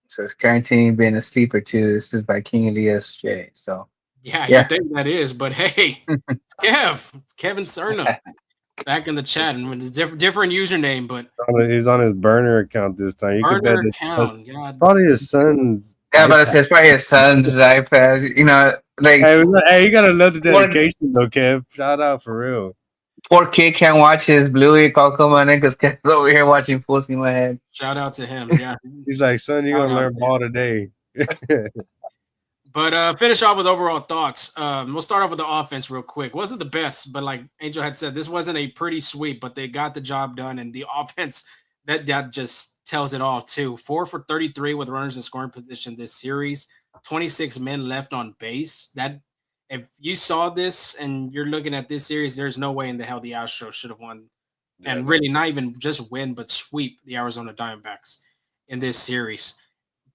So it's guaranteeing being a sleeper too. This is by King Elias J. So yeah, you think that is, but hey, it's Kevin Cerna back in the chat and with a different username, but he's on his burner account this time. You could bet account. Probably his son's. Yeah, but it's probably his son's iPad. Like hey, you got another dedication though, Kev. Shout out for real. Poor kid can't watch his Bluey Coco Money because Kev's over here watching Full Steam Ahead. Shout out to him. Yeah, he's like, son, you're gonna learn ball today. But finish off with overall thoughts. We'll start off with the offense real quick. Wasn't the best, but like Angel had said, this wasn't a pretty sweep, but they got the job done. And the offense that just tells it all too. 4 for 33 with runners in scoring position this series. 26 men left on base. That if you saw this and you're looking at this series, there's no way in the hell the Astros should have won, Yeah, and no. really not even just win, but sweep the Arizona Diamondbacks in this series.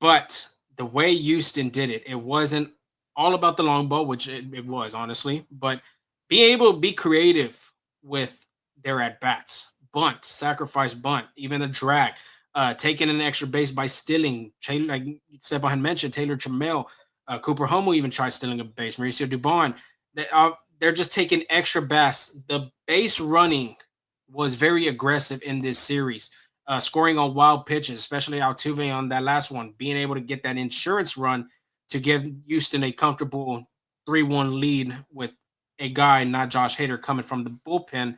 But the way Houston did it, it wasn't all about the long ball, which it was honestly, but being able to be creative with their at bats, bunt, sacrifice bunt, even the drag, taking an extra base by stealing. Like Stepan had mentioned, Taylor Trammell, Cooper Homo even tried stealing a base. Mauricio Dubon, they're just taking extra bats. The base running was very aggressive in this series, scoring on wild pitches, especially Altuve on that last one, being able to get that insurance run to give Houston a comfortable 3-1 lead with a guy, not Josh Hader, coming from the bullpen.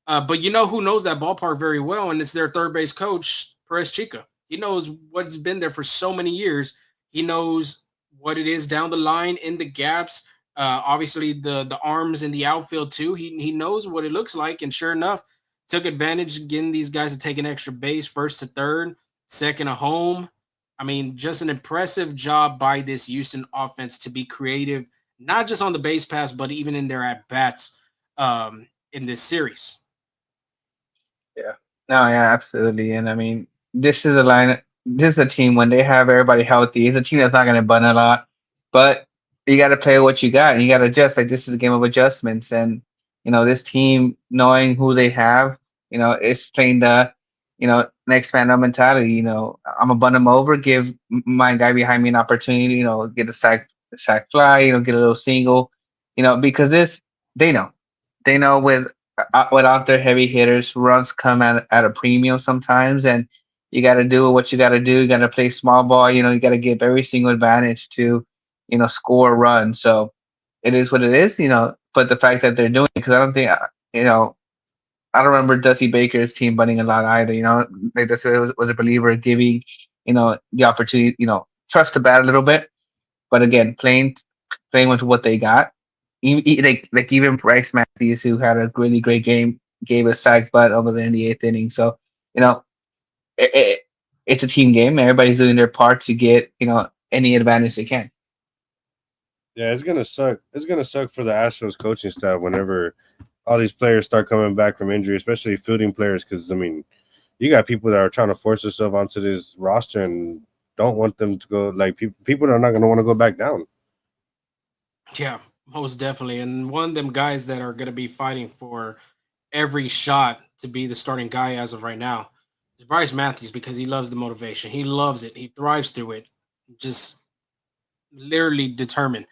But you know who knows that ballpark very well, and it's their third base coach, Perez Chica. He knows what's been there for so many years. He knows what it is down the line in the gaps. Obviously, the arms in the outfield too. He knows what it looks like, and sure enough, took advantage of getting these guys to take an extra base, first to third, second to home. I mean, just an impressive job by this Houston offense to be creative, not just on the base pass, but even in their at bats in this series. Yeah. No, yeah, absolutely. And I mean, this is a line. This is a team when they have everybody healthy. It's a team that's not going to bun a lot, but you got to play what you got, and you got to adjust. Like this is a game of adjustments, and this team knowing who they have, it's playing the, next man up mentality. I'm gonna bun them over, give my guy behind me an opportunity. Get a sack fly. Get a little single. Because they know, they know without their heavy hitters, runs come at a premium sometimes, and you got to do what you got to do. You got to play small ball. You got to give every single advantage to, score a run. So it is what it is. But the fact that they're doing it, because I don't think, you know, I don't remember Dusty Baker's team bunting a lot either. Like Dusty was a believer of giving, the opportunity, trust the bat a little bit. But again, playing with what they got. Like even Bryce Matthews, who had a really great game, gave a sack butt over there in the eighth inning. So you know, it, it's a team game. Everybody's doing their part to get any advantage they can. Yeah, it's gonna suck. It's gonna suck for the Astros coaching staff whenever all these players start coming back from injury, especially fielding players. Because I mean, you got people that are trying to force themselves onto this roster and don't want them to go. Like people are not gonna want to go back down. Yeah, most definitely. And one of them guys that are going to be fighting for every shot to be the starting guy as of right now is Bryce Matthews because he loves the motivation. He loves it. He thrives through it. Just literally determined.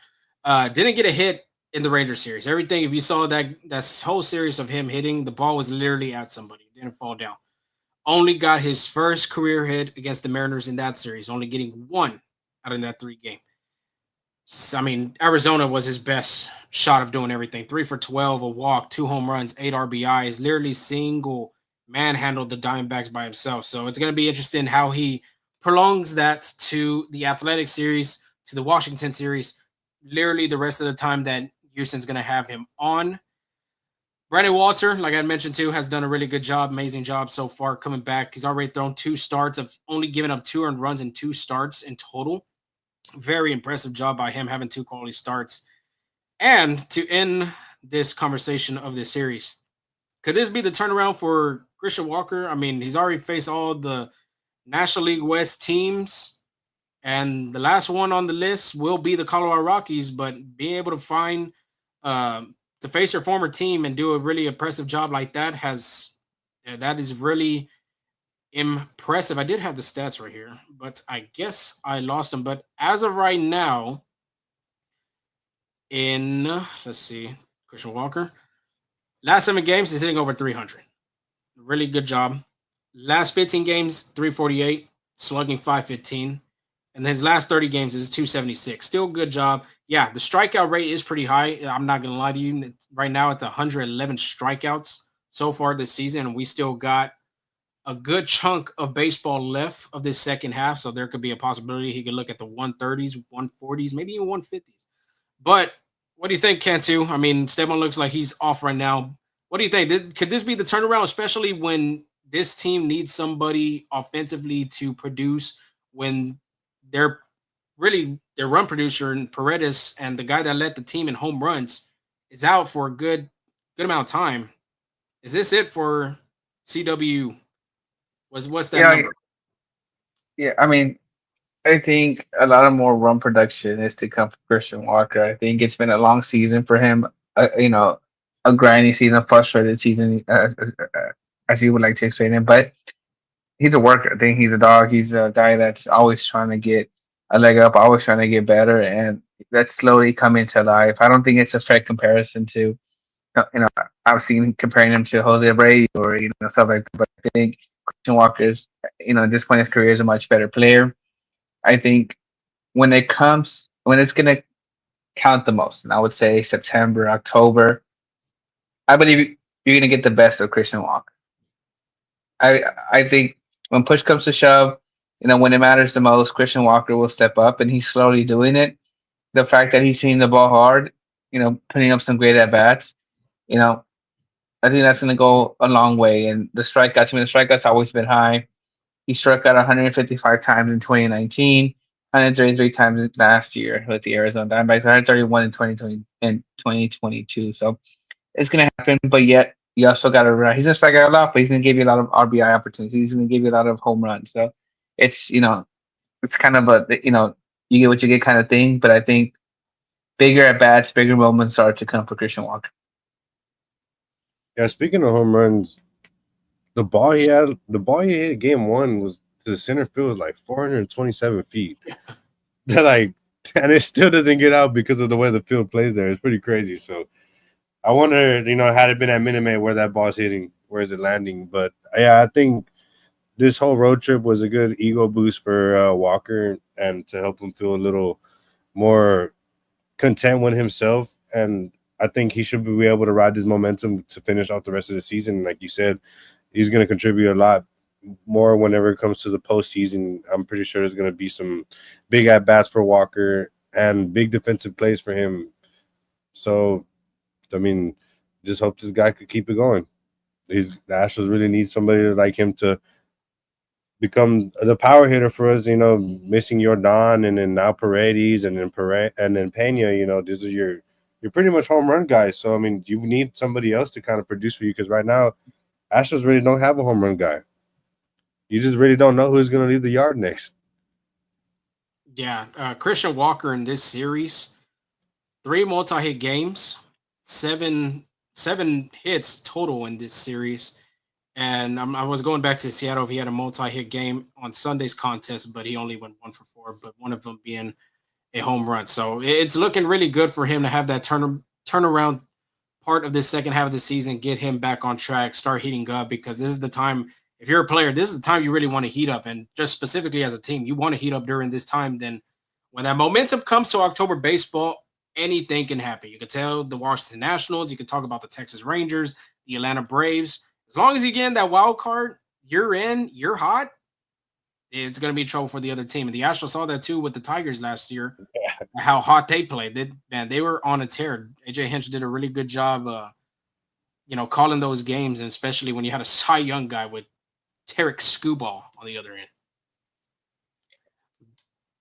Didn't get a hit in the Ranger series. Everything, if you saw that whole series of him hitting, the ball was literally at somebody. It didn't fall down. Only got his first career hit against the Mariners in that series, only getting one out of that three game. I mean, Arizona was his best shot of doing everything. 3 for 12, a walk, 2 home runs, 8 RBIs, literally single manhandled the Diamondbacks by himself. So it's going to be interesting how he prolongs that to the Athletic series, to the Washington series, literally the rest of the time that Houston's going to have him on. Brandon Walter, like I mentioned too, has done a really good job, amazing job so far coming back. He's already thrown 2 starts of only giving up 2 earned runs in 2 starts in total. Very impressive job by him having 2 quality starts. And to end this conversation of this series, could this be the turnaround for Christian Walker? I mean, he's already faced all the National League West teams, and the last one on the list will be the Colorado Rockies. But being able to find to face your former team and do a really impressive job like that that is really impressive. I did have the stats right here, but I guess I lost them. But as of right now, in let's see, Christian Walker, last 7 games is hitting over 300. Really good job. Last 15 games, 348, slugging 515. And his last 30 games is 276. Still good job. Yeah, the strikeout rate is pretty high. I'm not going to lie to you. Right now, it's 111 strikeouts so far this season. And we still got a good chunk of baseball left of this second half, so there could be a possibility he could look at the 130s, 140s, maybe even 150s. But what do you think, Cantu? I mean, Esteban looks like he's off right now. What do you think? Could this be the turnaround, especially when this team needs somebody offensively to produce when they're really their run producer and Paredes and the guy that led the team in home runs is out for a good amount of time. Is this it for CW? What's that Yeah, number? yeah. I mean, I think a lot of more run production is to come from Christian Walker. I think it's been a long season for him. A grinding season, a frustrated season, as you would like to explain it. But he's a worker. I think he's a dog. He's a guy that's always trying to get a leg up, always trying to get better, and that's slowly coming to life. I don't think it's a fair comparison to, you know, I've seen comparing him to Jose Abreu or stuff like that. But I think Christian Walker's, at this point in his career, is a much better player. I think when it's gonna count the most, and I would say September, October, I believe you're gonna get the best of Christian Walker. I think when push comes to shove, when it matters the most, Christian Walker will step up, and he's slowly doing it. The fact that he's hitting the ball hard, putting up some great at bats, you know, I think that's gonna go a long way. And the strikeouts always been high. He struck out 155 times in 2019, 133 times last year with the Arizona Diamondbacks, 131 in 2020 and 2022. So it's gonna happen, but yet you also got to. He's gonna strike out a lot, but he's gonna give you a lot of RBI opportunities. He's gonna give you a lot of home runs. So it's kind of you get what you get kind of thing. But I think bigger at bats, bigger moments are to come for Christian Walker. Yeah, speaking of home runs, the ball he hit game one was to the center field like 427 feet. That like, and it still doesn't get out because of the way the field plays there. It's pretty crazy. So I wonder, had it been at Minute Maid where that ball's hitting, where is it landing? But yeah, I think this whole road trip was a good ego boost for Walker and to help him feel a little more content with himself. And I think he should be able to ride this momentum to finish off the rest of the season. Like you said, he's going to contribute a lot more whenever it comes to the postseason. I'm pretty sure there's going to be some big at bats for Walker and big defensive plays for him. So, I mean, just hope this guy could keep it going. The Astros really need somebody like him to become the power hitter for us. Missing Jordan and then now Paredes and then Pena. These are you're pretty much home run guys. So I mean, you need somebody else to kind of produce for you because right now Astros really don't have a home run guy. You just really don't know who's going to leave the yard next. Yeah, Christian Walker in this series, three multi-hit games, seven hits total in this series. And I was going back to Seattle. He had a multi-hit game on Sunday's contest, but he only went 1 for 4. But one of them being a home run. So it's looking really good for him to have that turnaround part of this second half of the season, get him back on track, start heating up because this is the time. If you're a player, this is the time you really want to heat up, and just specifically as a team, you want to heat up during this time. Then, when that momentum comes to October baseball, anything can happen. You can tell the Washington Nationals, you can talk about the Texas Rangers, the Atlanta Braves. As long as you get in that wild card, you're in, you're hot. It's going to be trouble for the other team. And the Astros saw that too with the Tigers last year, how hot they played. They were on a tear. AJ Hinch did a really good job, calling those games, and especially when you had a Cy Young guy with Tarek Skubal on the other end.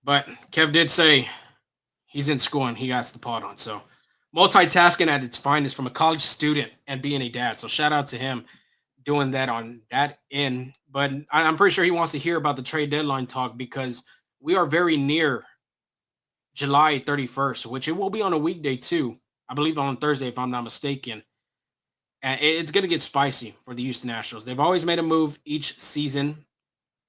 But Kev did say he's in school and he got the pod on. So multitasking at its finest from a college student and being a dad. So shout out to him doing that on that end. But I'm pretty sure he wants to hear about the trade deadline talk because we are very near July 31st, which it will be on a weekday too. I believe on Thursday, if I'm not mistaken. And it's going to get spicy for the Houston Astros. They've always made a move each season.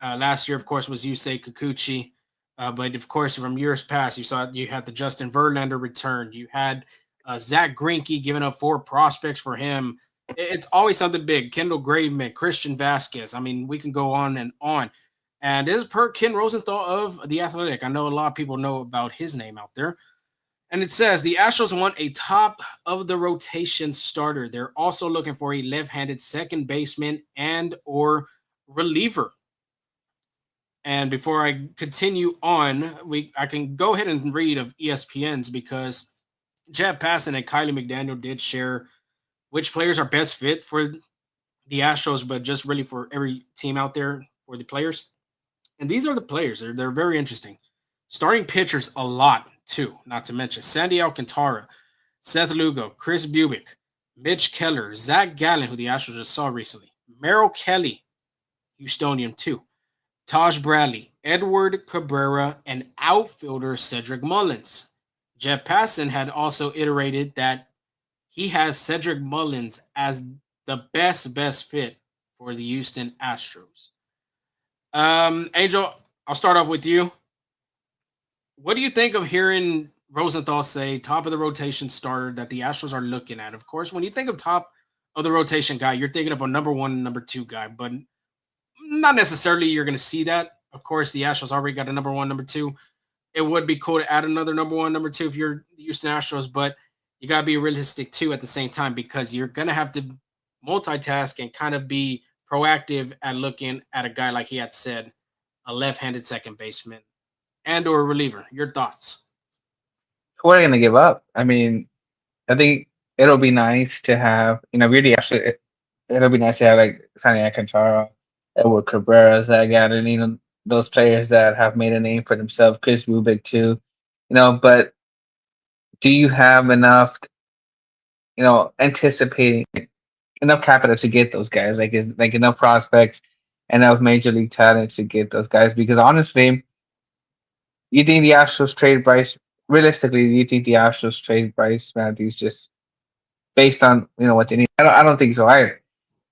Last year, of course, was Yusei Kikuchi. But of course, from years past, you had the Justin Verlander return. You had Zach Greinke giving up 4 prospects for him. It's always something big. Kendall Graveman, Christian Vasquez. I mean, we can go on and on. And this is per Ken Rosenthal of The Athletic. I know a lot of people know about his name out there. And it says the Astros want a top of the rotation starter. They're also looking for a left-handed second baseman and or reliever. And before I continue on, I can go ahead and read of ESPN's because Jeff Passan and Kylie McDaniel did share which players are best fit for the Astros, but just really for every team out there for the players. And these are the players. They're very interesting. Starting pitchers a lot too, not to mention Sandy Alcantara, Seth Lugo, Chris Bubick, Mitch Keller, Zach Gallen, who the Astros just saw recently, Merrill Kelly, Houstonian too, Taj Bradley, Edward Cabrera, and outfielder Cedric Mullins. Jeff Passan had also iterated that he has Cedric Mullins as the best fit for the Houston Astros. Angel, I'll start off with you. What do you think of hearing Rosenthal say top of the rotation starter that the Astros are looking at? Of course, when you think of top of the rotation guy, you're thinking of a number one and number two guy, but not necessarily you're going to see that. Of course, the Astros already got a number one, number two. It would be cool to add another number one, number two if you're the Houston Astros, but you got to be realistic too at the same time because you're going to have to multitask and kind of be proactive at looking at a guy like he had said, a left-handed second baseman and or reliever. Your thoughts? Who are they gonna give up? I mean, I think it'll be nice to have, really actually, it'll be nice to have like Sandy Alcantara, Edward Cabrera, Zach Gallen, those players that have made a name for themselves, Chris Rubik too, but do you have enough, anticipating enough capital to get those guys? Like, is like enough prospects, enough major league talent to get those guys? Because honestly, you think the Astros trade Bryce? Realistically, do you think the Astros trade Bryce Matthews just based on what they need? I don't think so either.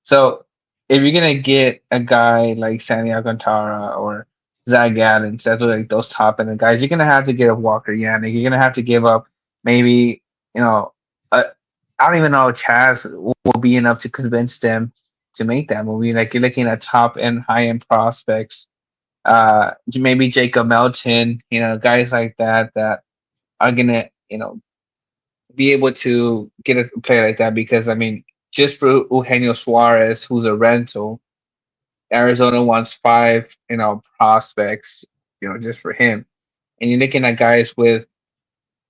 So if you're gonna get a guy like Sandy Alcantara or Zach Gallen, instead of like those top end guys, you're gonna have to give up Walker Yannick. You're gonna have to give up maybe I I don't even know if Chaz will be enough to convince them to make that movie. Like you're looking at top end, high end prospects. Maybe Jacob Melton, guys like that are gonna be able to get a player like that because I mean, just for Eugenio Suarez, who's a rental, Arizona wants five, prospects, just for him. And you're looking at guys with,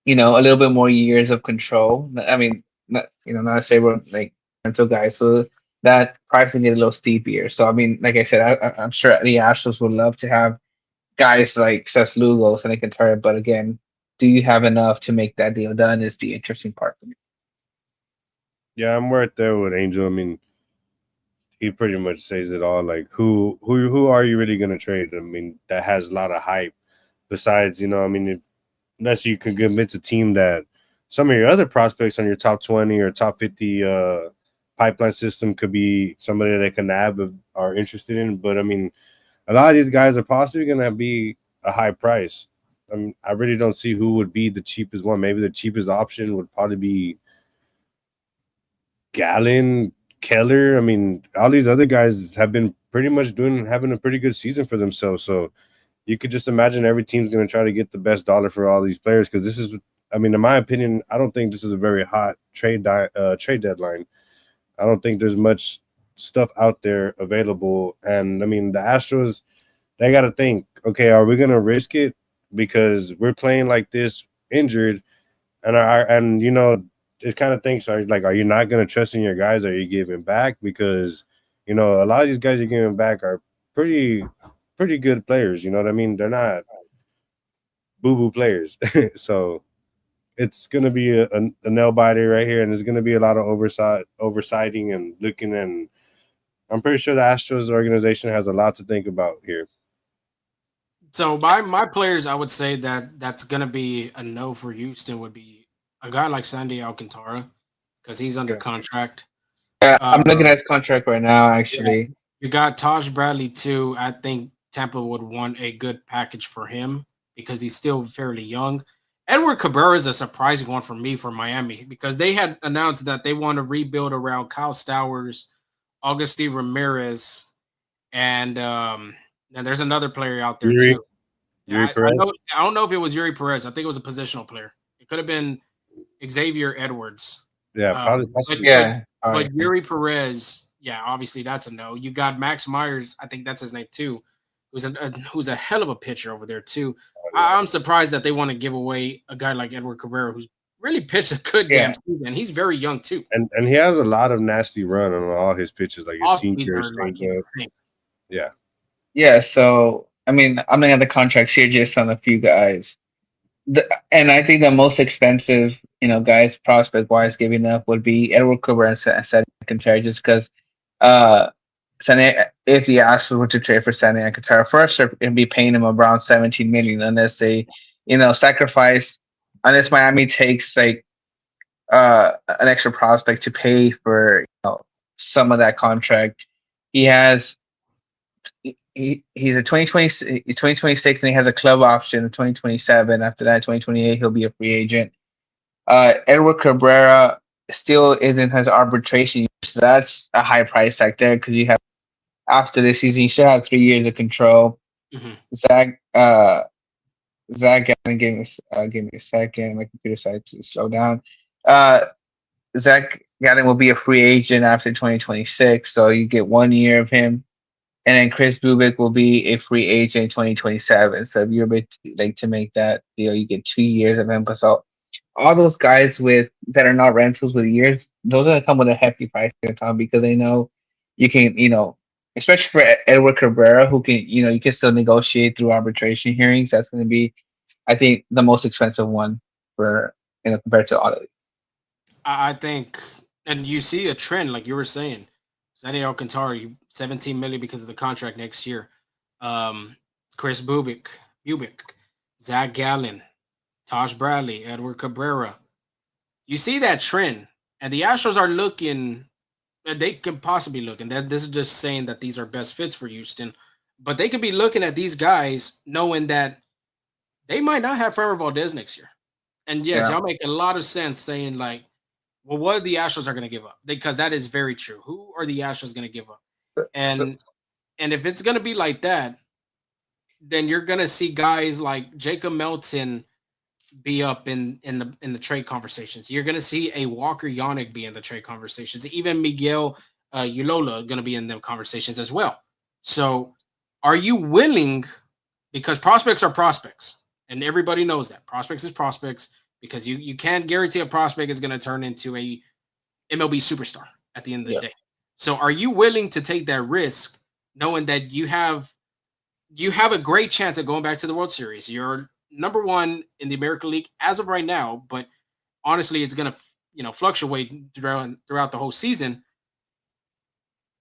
a little bit more years of control. I mean, not to say we're like rental guys, so that pricing get a little steepier. So I mean, like I said, I'm sure the Astros would love to have guys like Seth Lugo and they can turn, but again, do you have enough to make that deal done? Is the interesting part for me. Yeah, I'm right there with Angel. I mean, he pretty much says it all. Like, who are you really gonna trade? I mean, that has a lot of hype. Besides, I mean, unless you can convince a team that some of your other prospects on your top 20 or top 50 pipeline system could be somebody that can nab if are interested in. But I mean, a lot of these guys are possibly gonna be a high price. I really don't see who would be the cheapest one. Maybe the cheapest option would probably be Gallen, Keller. I mean, all these other guys have been pretty much having a pretty good season for themselves. So you could just imagine every team's going to try to get the best dollar for all these players because this is, I mean, in my opinion, I don't think this is a very hot trade deadline. I don't think there's much stuff out there available. And I mean, the Astros, they got to think, okay, are we going to risk it because we're playing like this injured and it kind of thinks are you not going to trust in your guys? Are you giving back? Because, a lot of these guys you're giving back are pretty good players. You know what I mean? They're not boo-boo players. So it's going to be a nail biter right here. And there's going to be a lot of oversighting and looking. And I'm pretty sure the Astros organization has a lot to think about here. So my players, I would say that's going to be a no for Houston would be a guy like Sandy Alcantara because he's under contract. Yeah, I'm looking at his contract right now. Actually, yeah. You got Taj Bradley too. I think Tampa would want a good package for him because he's still fairly young. Edward Cabrera is a surprising one for me for Miami because they had announced that they want to rebuild around Kyle Stowers, Augustin Ramirez, and there's another player out there too. Yeah, I don't know if it was Yuri Perez. I think it was a positional player. It could have been Xavier Edwards. Yeah, probably. But Yuri Perez yeah, obviously that's a no. You got Max Myers, I think that's his name too, who's a hell of a pitcher over there too. I'm surprised that they want to give away a guy like Edward Cabrera, who's really pitched a good damn Yeah. season, and he's very young too. And he has a lot of nasty run on all his pitches, like his Off speeds sinker, are like changeup. insane. Yeah, Yeah. So I mean, I'm looking at the contracts here just on a few guys. And I think the most expensive, guys prospect wise giving up would be Edward Cabrera and Sandy Alcantara, just because uh, if the Astros were to trade for Sandy Alcantara first, they're going to be paying him around 17 million unless they, sacrifice, unless Miami takes like an extra prospect to pay for some of that contract. He has he's a 2026 and he has a club option in 2027. After that, 2028, he'll be a free agent. Edward Cabrera still isn't his arbitration year, so that's a high price tag there because you have after this season, you should have 3 years of control. Hmm. Zach, give me a second. My computer decided to slow down. Uh, Zach Gallen will be a free agent after 2026, so you get 1 year of him. And then Chris Bubik will be a free agent in 2027. So if you're like to make that deal, you get 2 years of him. So all those guys that are not rentals with years, those are gonna come with a hefty price tag, Tom, because they know you can, especially for Edward Cabrera, who can, you can still negotiate through arbitration hearings. That's going to be, I think, the most expensive one for compared to all of these. I think, and you see a trend like you were saying. Sandy Alcantara, 17 million because of the contract next year. Um, Chris Bubik, Zach Gallen, Tosh Bradley, Edward Cabrera. You see that trend, and the Astros are looking. They can possibly look, and that this is just saying that these are best fits for Houston, but they could be looking at these guys knowing that they might not have Framber Valdez next year. And yes, Yeah. y'all make a lot of sense saying like, well, what the Astros are going to give up because that is very true. Who are the Astros going to give up? So, And if it's going to be like that, then you're going to see guys like Jacob Melton be up in the trade conversations. You're going to see a Walker Yannick be in the trade conversations. Even Miguel Ulola going to be in them conversations as well. So, are you willing? Because prospects are prospects, and everybody knows that prospects is prospects because you can't guarantee a prospect is going to turn into a MLB superstar at the end of the yeah. day. So, are you willing to take that risk, knowing that you have a great chance of going back to the World Series? You're number one in the American League as of right now, but honestly, it's going to fluctuate throughout the whole season.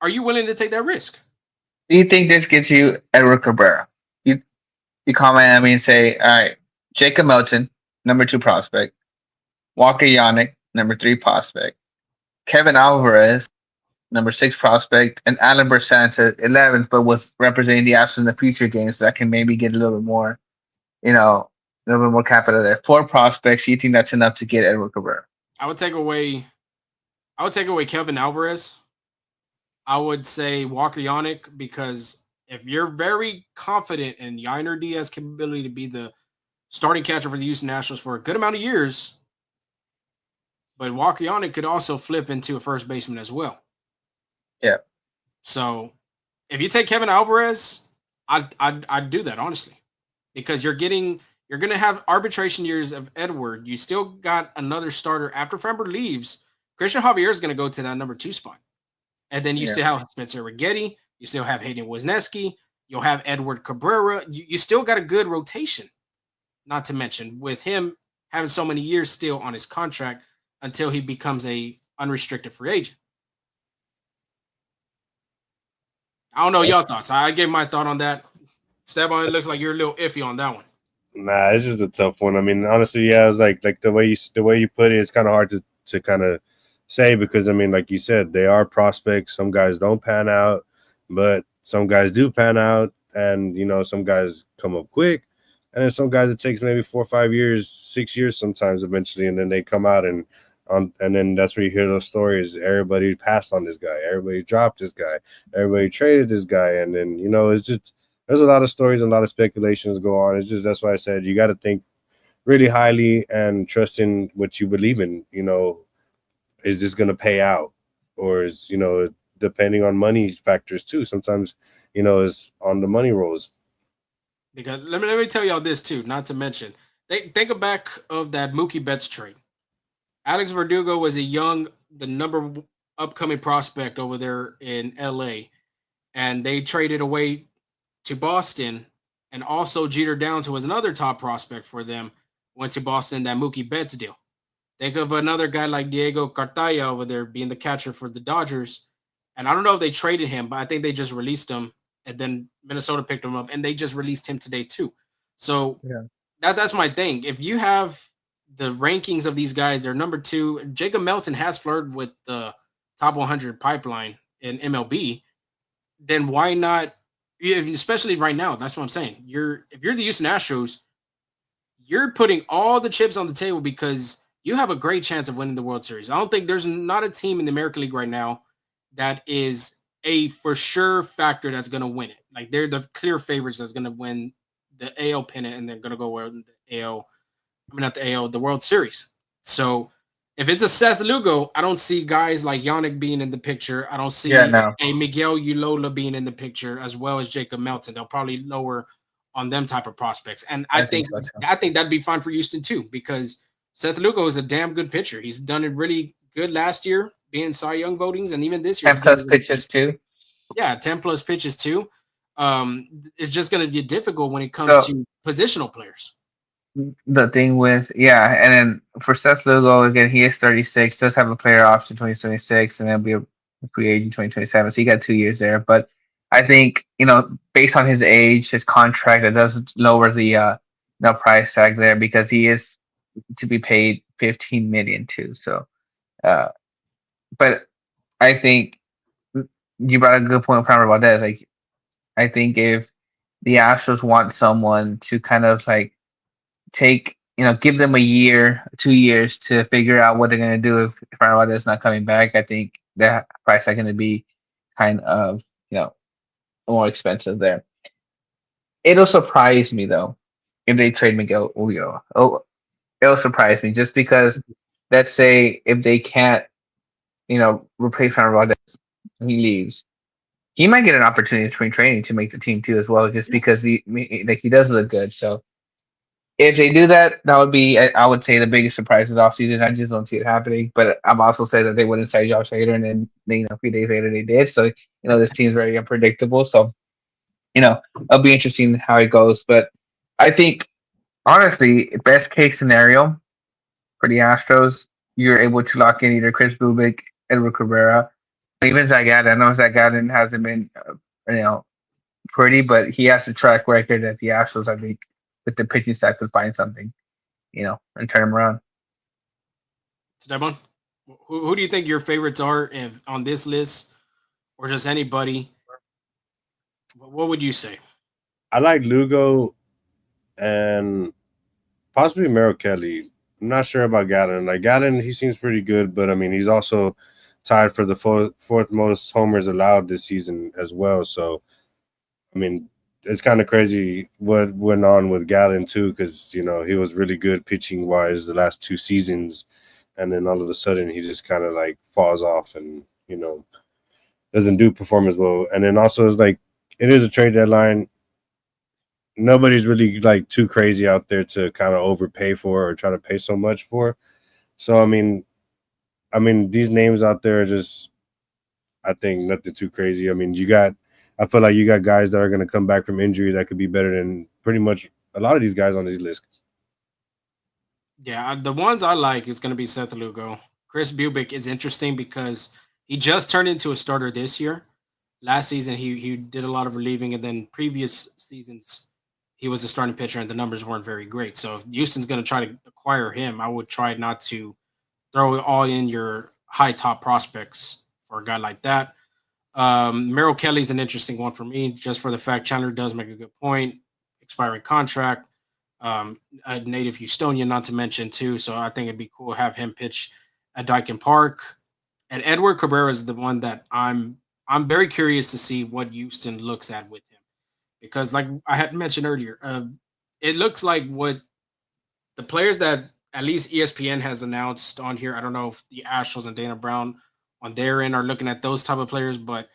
Are you willing to take that risk? Do you think this gets you Edward Cabrera? You call Miami and say, all right, Jacob Melton, number 2 prospect, Walker Yannick, number 3 prospect, Kevin Alvarez, number 6 prospect, and Alan Bersanta, 11th, but was representing the Astros in the future games, so that can maybe get a little bit more, a little bit more capital there. 4 prospects. You think that's enough to get Edward Cabrera? I would take away Kevin Alvarez. I would say Walker Yannick because if you're very confident in Yainer Diaz's capability to be the starting catcher for the Houston Nationals for a good amount of years, but Walker Yannick could also flip into a first baseman as well. Yeah. So if you take Kevin Alvarez, I'd do that honestly, because you're going to have arbitration years of Edward. You still got another starter after Framber leaves. Christian Javier is going to go to that number 2 spot. And then you Yeah. still have Spencer Rigetti. You still have Hayden Wesneski. You'll have Edward Cabrera. You still got a good rotation. Not to mention with him having so many years still on his contract until he becomes a unrestricted free agent. I don't know your thoughts. I gave my thought on that. Esteban, it looks like you're a little iffy on that one. Nah, it's just a tough one. I mean, honestly, yeah, it's like the way you put it, it's kind of hard to kind of say because I mean, like you said, they are prospects. Some guys don't pan out, but some guys do pan out, and some guys come up quick, and then some guys it takes maybe 4 or 5 years, 6 years sometimes eventually, and then they come out and then that's where you hear those stories. Everybody passed on this guy, everybody dropped this guy, everybody traded this guy, and then it's just there's a lot of stories and a lot of speculations go on. It's just that's why I said you got to think really highly and trust in what you believe in. Is this going to pay out, or is depending on money factors too. Sometimes, is on the money rolls. Because let me tell y'all this too. Not to mention, think back of that Mookie Betts trade. Alex Verdugo was the upcoming prospect over there in LA, and they traded away to Boston, and also Jeter Downs, who was another top prospect for them, went to Boston. That Mookie Betts deal. Think of another guy like Diego Cartaya over there being the catcher for the Dodgers, and I don't know if they traded him, but I think they just released him, and then Minnesota picked him up, and they just released him today too. So Yeah. that's my thing. If you have the rankings of these guys, they're number two. Jacob Melton has flirted with the top 100 pipeline in MLB. Then why not? Especially right now, that's what I'm saying. If you're the Houston Astros, you're putting all the chips on the table because you have a great chance of winning the World Series. I don't think there's not a team in the American League right now that is a for sure factor that's going to win it. Like they're the clear favorites that's going to win the AL pennant and they're going to go win the AL. I mean, not the AL, the World Series. So if it's a Seth Lugo, I don't see guys like Yannick being in the picture. I don't Yeah, see no, a Miguel Ulola being in the picture as well as Jacob Melton. They'll probably lower on them type of prospects. And I I think think so too. I think that'd be fine for Houston too, because Seth Lugo is a damn good pitcher. He's done it really good last year, being Cy Young votings, and even this year And he's done plus it really good. pitches too. Yeah, 10 plus pitches too. It's just gonna be difficult when it comes So to positional players. the thing with and then for Seth Lugo again, he is 36, does have a player option 2026, and then be a free agent 2027. So he got 2 years there. But I think based on his age, his contract, it does lower the price tag there because he is to be paid 15 million too. So, uh, but I think you brought a good point, Farmer Valdez. Like I think if the Astros want someone to kind of like take give them a year, 2 years to figure out what they're gonna do if Ronaldo is not coming back. I think that price is gonna be kind of more expensive there. It'll surprise me though if they trade Miguel Ulloa. Oh, it'll surprise me just because let's say if they can't replace Ronaldo, he leaves. He might get an opportunity in spring training to make the team too as well, just because he does look good. So if they do that, that would be, I would say, the biggest surprise this offseason. I just don't see it happening. But I'm also saying that they wouldn't sign Josh Hader, and then a few days later they did. So this team's very unpredictable. So it'll be interesting how it goes. But I think honestly, best case scenario for the Astros, you're able to lock in either Chris Bubik, Edward Cabrera, even Zach Gallen. I know Zach Gallen hasn't been you know pretty, but he has a track record that the Astros, I think, with the pitching staff could find something, and turn him around. Esteban, who do you think your favorites are if on this list, or just anybody? What would you say? I like Lugo and possibly Merrill Kelly. I'm not sure about Gallon. Like Gallon, he seems pretty good, but I mean, he's also tied for the fourth most homers allowed this season as well. So, I mean, it's kind of crazy what went on with Gallon too, because he was really good pitching wise the last 2 seasons, and then all of a sudden he just kind of like falls off and doesn't do perform as well. And then also it's like it is a trade deadline. Nobody's really like too crazy out there to kind of overpay for or try to pay so much for. So I mean these names out there are just I think nothing too crazy. I mean I feel like you got guys that are going to come back from injury that could be better than pretty much a lot of these guys on these lists. Yeah, the ones I like is going to be Seth Lugo. Chris Bubick is interesting because he just turned into a starter this year. Last season, he did a lot of relieving, and then previous seasons, he was a starting pitcher, and the numbers weren't very great. So if Houston's going to try to acquire him, I would try not to throw all in your high top prospects for a guy like that. Merrill Kelly's an interesting one for me, just for the fact Chandler does make a good point. Expiring contract, a native Houstonian, not to mention too. So I think it'd be cool to have him pitch at Dyken Park. And Edward Cabrera is the one that I'm very curious to see what Houston looks at with him, because like I had mentioned earlier, it looks like what the players that at least ESPN has announced on here. I don't know if the Astros and Dana Brown on their end are looking at those type of players, but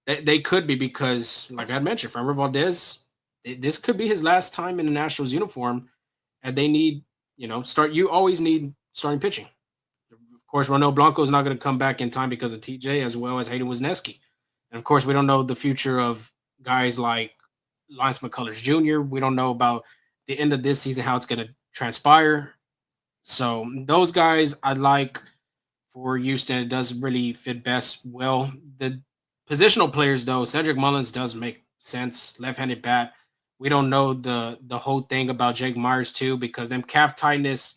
they could be because, like I mentioned, Framber Valdez, this could be his last time in the Nationals uniform, and they need start. You always need starting pitching. Of course, Ronel Blanco is not going to come back in time because of TJ as well as Hayden Wisniewski. And of course, we don't know the future of guys like Lance McCullers Jr. We don't know about the end of this season, how it's going to transpire. So those guys I like for Houston. It does really fit best well. The positional players, though, Cedric Mullins does make sense. Left-handed bat. We don't know the whole thing about Jake Myers too, because them calf tightness.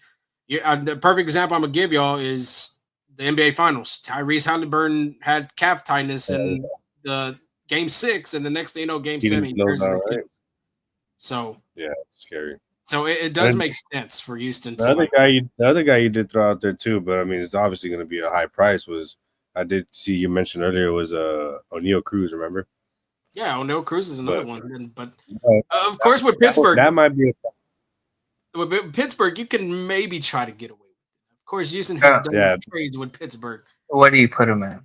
The perfect example I'm gonna give y'all is the NBA Finals. Tyrese Halliburton had calf tightness in the Game 6, and the next thing you know, Game He 7, didn't he know tears his that, right? Achilles. So, Yeah, scary. it does And make sense for Houston the to other like. guy, the other guy you did throw out there too, but I mean, it's obviously going to be a high price. Was I did see you mentioned earlier was O'Neal Cruz, remember? Yeah, O'Neal Cruz is another But one, but uh, of course with Pittsburgh, that might be with Pittsburgh, you can maybe try to get away with it. Of course, Houston has Uh, done yeah. trades with Pittsburgh. what do you put him at?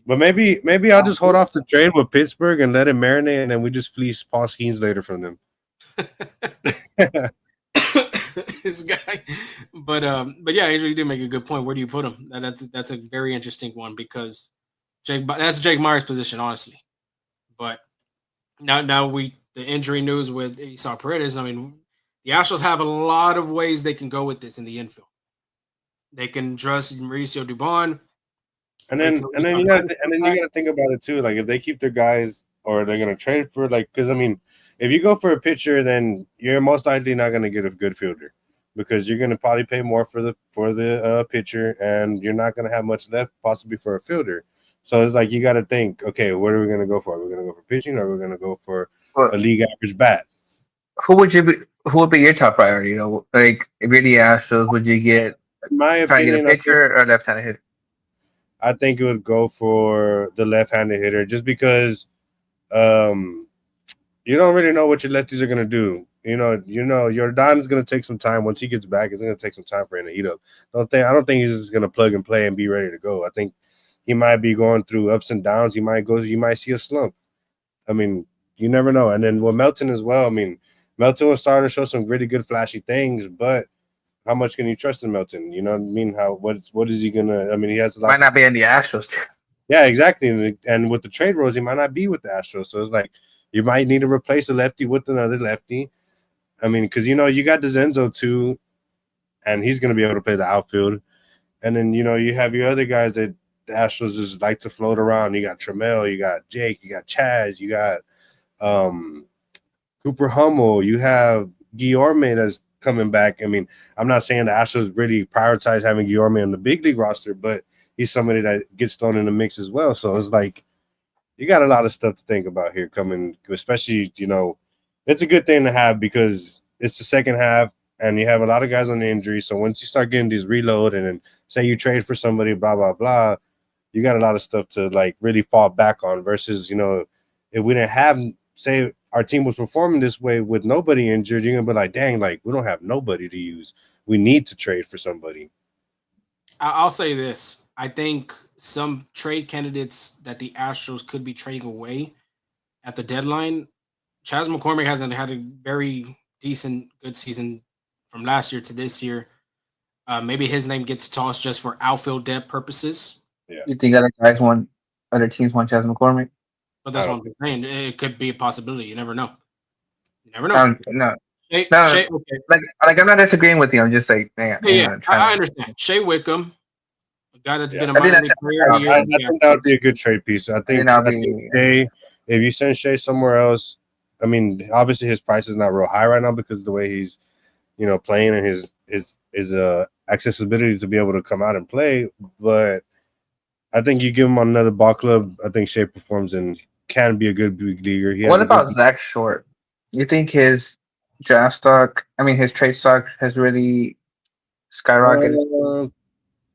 But maybe I'll just hold off the trade with Pittsburgh and let it marinate, and then we just fleece Paul Skeens later from them. This guy, but yeah, Angel, you did make a good point. Where do you put him? That's a very interesting one because that's Jake Myers' position, honestly. But now the injury news with Esau Paredes. I mean, the Astros have a lot of ways they can go with this in the infield. They can trust Mauricio Dubon. And Wait then till and then Esau you got Paredes and comes then you back. got to think about it too. Like if they keep their guys or they're gonna trade for like because I mean, if you go for a pitcher, then you're most likely not gonna get a good fielder because you're gonna probably pay more for the pitcher, and you're not gonna have much left possibly for a fielder. So it's like you got to think, okay, what are we gonna go for? Are we gonna go for pitching, or are we gonna go for a Well, league average bat? who would you be? Who would be your top priority? Like if you're the Astros, would you get In my trying to get a opinion, pitcher or left-handed hitter? I think it would go for the left-handed hitter just because um, you don't really know what your lefties are gonna do. Jordan is gonna take some time. Once he gets back, it's gonna take some time for him to heat up. I don't think he's just gonna plug and play and be ready to go. I think he might be going through ups and downs. You might see a slump. I mean, you never know. And then with Melton as well. I mean, Melton was starting to show some really good flashy things, but how much can you trust in Melton? You know what I mean? What is he gonna? I mean, he has a lot Might to. not be in the Astros. Yeah, exactly. And with the trade rules, he might not be with the Astros. So it's like you might need to replace a lefty with another lefty. I mean, because you got DeZenzo too, and he's going to be able to play the outfield. And then you have your other guys that the Astros just like to float around. You got Trammell, you got Jake, you got Chaz, you got um, Cooper Hummel, you have Guillorme that's coming back. I mean, I'm not saying the Astros really prioritize having Guillorme on the big league roster, but he's somebody that gets thrown in the mix as well. So it's like you got a lot of stuff to think about here coming, especially, it's a good thing to have because it's the second half and you have a lot of guys on the injury. So once you start getting these reload and then say you trade for somebody, blah, blah, blah, you got a lot of stuff to like really fall back on versus, if we didn't have, say our team was performing this way with nobody injured, you're going to be like, dang, like we don't have nobody to use. We need to trade for somebody. I'll say this. I think some trade candidates that the Astros could be trading away at the deadline. Chas McCormick hasn't had a very decent, good season from last year to this year. Maybe his name gets tossed just for outfield depth purposes, Yeah. You think other teams want Chas McCormick? but I that's what don't I'm think saying. It could be a possibility. You never know. You never know. No, Shea, no. Shea okay. Like I'm not disagreeing with you. I'm just like, Yeah, yeah, trying I to. understand. Shea Wickham, a guy that's Yeah. been a I think minor that's league player of the I, year I with the think that would Astros. be a good trade piece. I think that'll be. Shea, if you send Shea somewhere else, I mean, obviously his price is not real high right now because of the way he's, playing and his accessibility to be able to come out and play. But I think you give him on another ball club, I think Shea performs and can be a good big leaguer. He has What a good. about Zach Short? You think his his trade stock has really skyrocketed? Uh,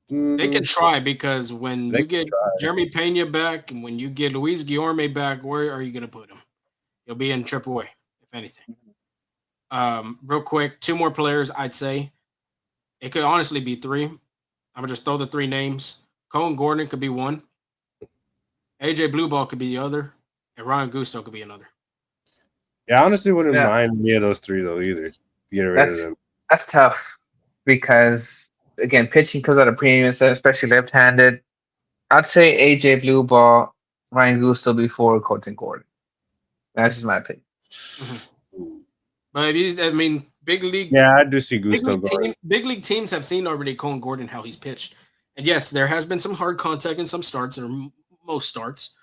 They can mm, try because when they you can get try. Jeremy Pena back and when you get Luis Guillorme back, where are you going to put him? He'll be in AAA, if anything. Real quick, two more players, I'd say. It could honestly be three. I'm going to just throw the three names. Cone Gordon could be one. AJ Blueball could be the other, and Ryan Gusto could be another. Yeah, I honestly wouldn't Yeah, mind any of those three though either. Get rid of that's them. that's tough because again, pitching comes at a premium, so especially left-handed. I'd say AJ Blue Ball, Ryan Gusto before Colton Gordon. That's just my opinion. Mhm. But if you, I mean, Yeah, I do see Gusto going. big league teams have seen already Cone Gordon how he's pitched, and yes, there has been some hard contact in some starts or most starts,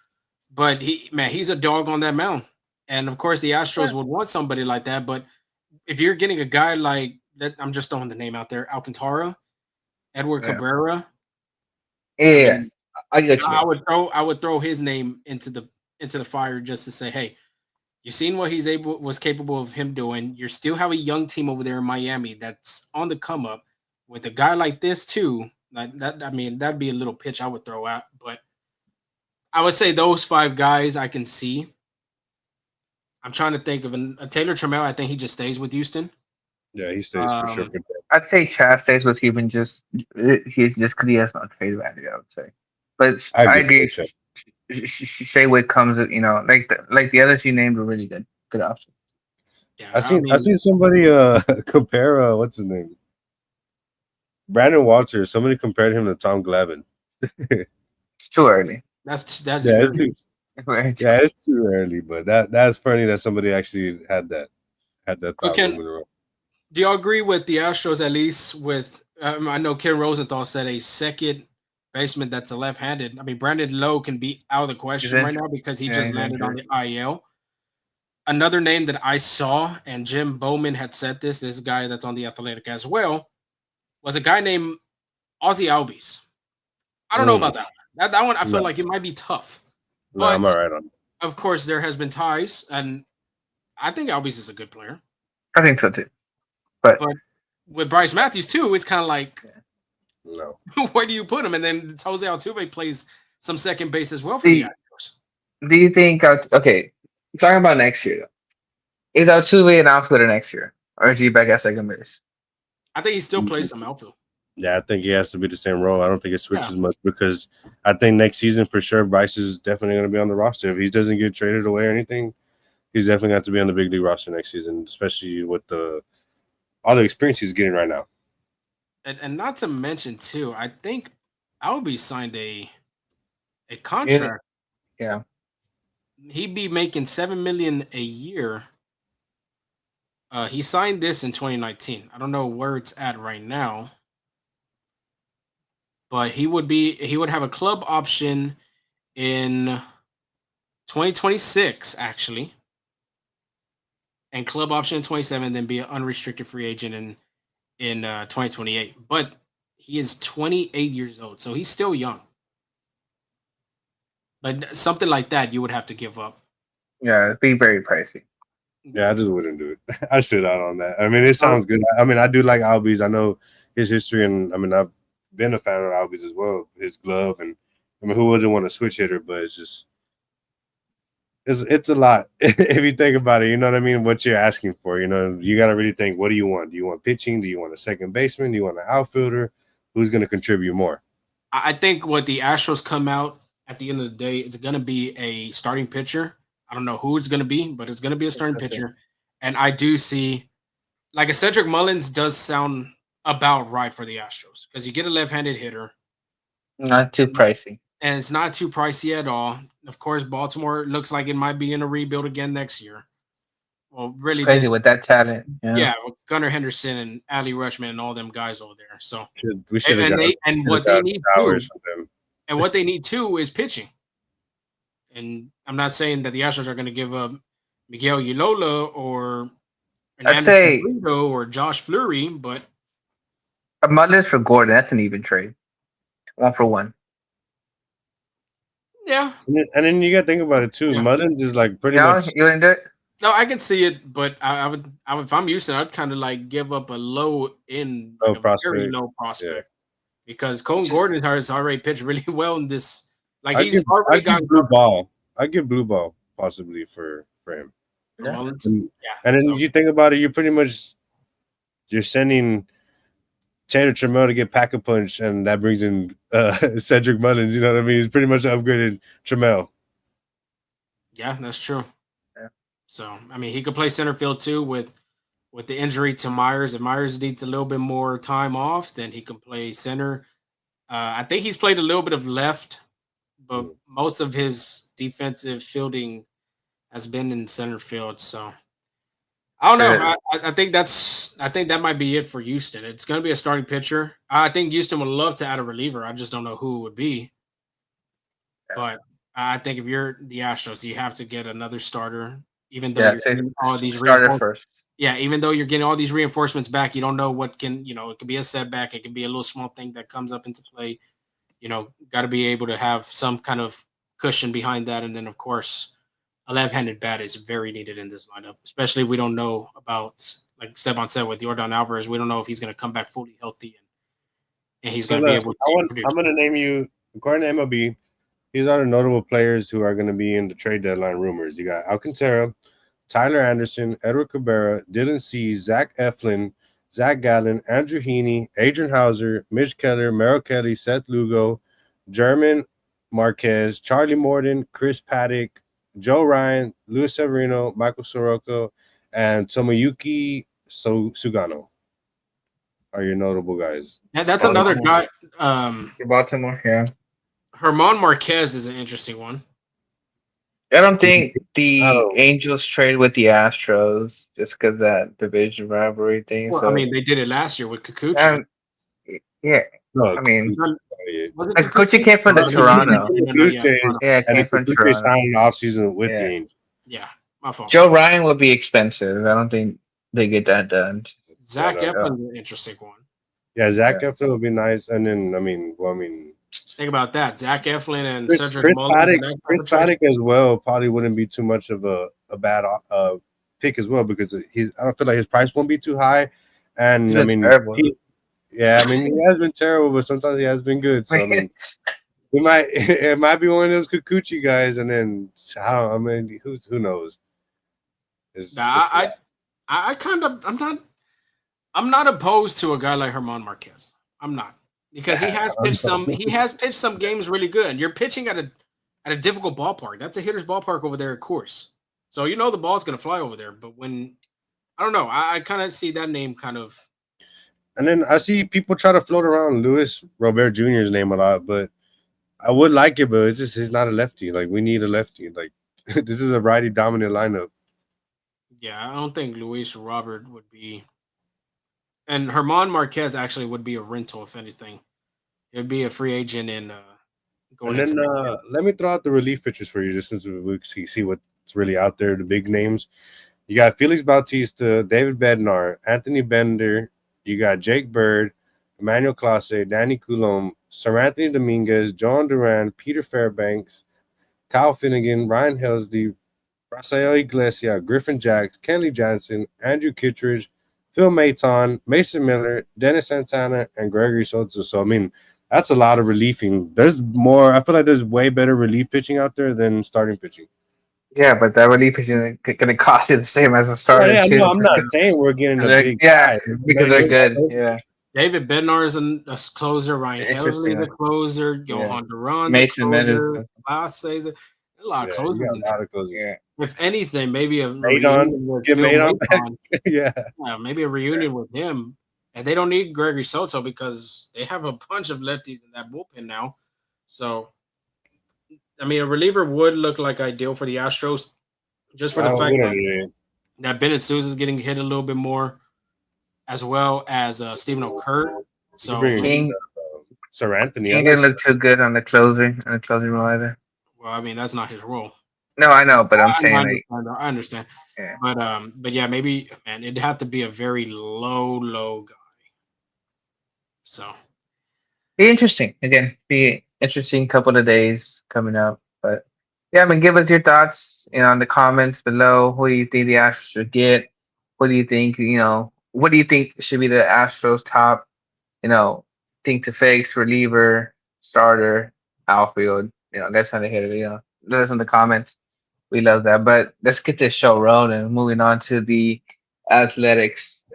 but he's a dog on that mound, and of course the Yeah. Astros would want somebody like that. But if you're getting a guy like that, I'm just throwing the name out there, Alcantara, Edward Yeah. Cabrera. I Yeah. mean, I get you. I would throw his name into the fire just to say, hey, you've seen what was capable of him doing. You still have a young team over there in Miami that's on the come up with a guy like this too. I mean, that'd be a little pitch I would throw out, but I would say those five guys I can see. I'm trying to think of a Taylor Trammell. I think he just stays with Houston. Yeah, he stays for sure. Um, I'd say Chad stays with Cuban he's just because he has no trade value. I would say, but I I agree. agree. With that. Shea Witt comes, like the others you named are really good options. yeah, I seen somebody compare what's his name, Brandon Walters. Somebody compared him to Tom Glavine. It's too early. that's Yeah, very. yeah, it's too early, but that's funny that somebody actually had that But thought moving around. do y'all agree with the Astros at least with I know Ken Rosenthal said a second baseman that's a left-handed. I mean, Brandon Lowe can be out of the question right now because he just he's landed on injured. the IL. Another name that I saw, and Jim Bowman had said this guy that's on the Athletic as well, was a guy named Ozzy Albies. I don't know about that one. That one I feel No, like it might be tough. no, I'm But all right on it. of course there has been ties, and I think Albies is a good player. I think so too. But But with Bryce Matthews too, it's kind of like No, where do you put him? And then Jose Altuve plays some second base as well for the the Astros. do you think? Okay, talking about next year though, is Altuve an outfielder next year, or is he back at second base? I think he still plays some outfield. yeah, I think he has to be the same role. I don't think it switches Yeah. much because I think next season for sure Bryce is definitely going to be on the roster. If he doesn't get traded away or anything, he's definitely got to be on the big league roster next season, especially with all the experience he's getting right now. And not to mention too, I think Albie signed a Yeah. contract. Yeah. He'd be making $7 million a year. He signed this in 2019. I don't know where it's at right now, but he would have a club option in 2026 actually, and club option in 27, then be an unrestricted free agent in 2028. But he is 28 years old, so he's still young. But something like that, you would have to give up. Yeah, it'd be very pricey. Yeah, I just wouldn't do it. I sit out on that. I mean, it sounds good. I mean, I do like Albies. I know his history, and I mean, I've been a fan of Albies as well. His glove, and I mean, who wouldn't want a switch hitter? But it's just, it's a lot if you think about it. You know what I mean? What you're asking for. You know, you got to really think. What do you want? Do you want pitching? Do you want a second baseman? Do you want an outfielder? Who's going to contribute more? I think what the Astros come out at the end of the day, it's going to be a starting pitcher. I don't know who it's going to be, but it's going to be a starting pitcher. And I do see, like a Cedric Mullins does sound about right for the Astros because you get a left-handed hitter. Not too pricey. And it's not too pricey at all. Of course, Baltimore looks like it might be in a rebuild again next year. Well, really, It's crazy with that talent. yeah, with Gunnar Henderson and Ali Rushman and all them guys over there. So We should have what they need too, from them. and what they need too is pitching. And I'm not saying that the Astros are going to give up Miguel Ulola or I'd say Brito or Josh Fleury, but a Mullins for Gordon. That's an even trade. 1-for-1. yeah. And then you got to think about it too. Yeah. Mullins is like pretty No, much. you wouldn't do it. No, I can see it, but I would if I'm Houston, I'd kind of like give up a low end, Low like a prospect. very low prospect, Yeah. because Cone Gordon has already pitched really well in this. Like I he's give, already I got give blue ball. I give blue ball possibly for him. Yeah. Mullins. And, Yeah, and then so- you think about it, you're sending Taylor Trammell to get pack a punch, and that brings in Cedric Mullins. You know what I mean? He's pretty much upgraded Trammell. Yeah, that's true. Yeah. So I mean, he could play center field too with the injury to Myers. If Myers needs a little bit more time off, then he can play center. I think he's played a little bit of left, but Mm. most of his defensive fielding has been in center field. So I don't know. Sure. I think that might be it for Houston. It's going to be a starting pitcher. I think Houston would love to add a reliever. I just don't know who it would be. But I think if you're the Astros, you have to get another starter, even though Yeah, you're say getting all these starter reinforcements. first. Yeah, even though you're getting all these reinforcements back, you don't know what can, it could be a setback. It could be a little small thing that comes up into play. Got to be able to have some kind of cushion behind that. And then, of course, a left-handed bat is very needed in this lineup, especially we don't know about, like Steban said, with Jordan Alvarez. We don't know if he's going to come back fully healthy and he's So going to be look, able to produce. I'm going to name you, according to MLB, these are the notable players who are going to be in the trade deadline rumors. You got Alcantara, Tyler Anderson, Edward Cabrera, Dylan Cease, Zach Eflin, Zach Gallen, Andrew Heaney, Adrian Hauser, Mitch Keller, Merrill Kelly, Seth Lugo, German Marquez, Charlie Morton, Chris Paddock, Joe Ryan, Luis Severino, Michael Soroka, and Tomoyuki Sugano are your notable guys. Yeah, that's another guy. Baltimore, yeah. Herman Marquez is an interesting one. I don't think the Oh. Angels trade with the Astros just because that division rivalry thing. Well, so I mean, they did it last year with Kikuchi. um, yeah, No, I mean, Was it Kikuchi came from the No, Toronto. no, no, yeah, Toronto. Yeah, it and came the from Blue Toronto. signed an offseason with Yeah. the Angels. Yeah, my fault. Joe Ryan would be expensive. I don't think they get that done. Zach Yeah, Eflin's an interesting one. Yeah, Zach Eflin would be nice, and then Think about that. Zach Eflin and Chris Cedric Mullins. Paddock as well probably wouldn't be too much of a bad pick as well because I don't feel like his price won't be too high, and He's I been mean terrible. he has been terrible, but sometimes he has been good. So I mean, it might be one of those Kikuchi guys, and then who knows? I'm not opposed to a guy like Herman Marquez. I'm not, because he has pitched some games really good, and you're pitching at a difficult ballpark. That's a hitter's ballpark over there, of course. So the ball's gonna fly over there. But when I don't know, I kind of see that name kind of. And then I see people try to float around Luis Robert Jr.'s name a lot, but I would like it, but it's just he's not a lefty. Like we need a lefty. Like this is a righty dominant lineup. Yeah, I don't think Luis Robert would be. And Herman Marquez actually would be a rental, if anything. It would be a free agent in going. And then let me throw out the relief pitchers for you, just since we see what's really out there, the big names. You got Felix Bautista, David Bednar, Anthony Bender. You got Jake Bird, Emmanuel Clase, Danny Coulomb, Sir Anthony Dominguez, John Duran, Peter Fairbanks, Kyle Finnegan, Ryan Helsdy, Rafael Iglesias, Griffin Jacks, Kenley Jansen, Andrew Kittredge, Phil Maton, Mason Miller, Dennis Santana, and Gregory Soto. So, I mean, that's a lot of relieving. There's more. I feel like there's way better relief pitching out there than starting pitching. Yeah, but that relief is going to cost you the same as a starter. No, I'm not saying we're getting a big guy. Because they're good. Yeah. David Bednar is a closer. Ryan Helsley the closer. Johan Duran, Mason Miller, Clase, a lot of closers. Yeah. If anything, maybe a reunion with Phil Maton. Yeah, maybe a reunion with him. And they don't need Gregory Soto because they have a bunch of lefties in that bullpen now. So, I mean, a reliever would look like ideal for the Astros, just for the fact that Bennett Sousa is getting hit a little bit more, as well as Stephen O'Kurt. So Sir Anthony, he didn't look too good on the closing role either. Well, I mean, that's not his role. No, I know, but I'm saying I understand. Yeah. But yeah, maybe it'd have to be a very low guy. So be interesting. Again, be interesting couple of days coming up. But yeah, I mean, give us your thoughts, in the comments below. Who do you think the Astros should get? What do you think? What do you think should be the Astros top? Thing to face, reliever, starter, outfield. That's how they hit it. Let us in the comments. We love that. But let's get this show rolling. Moving on to the athletics.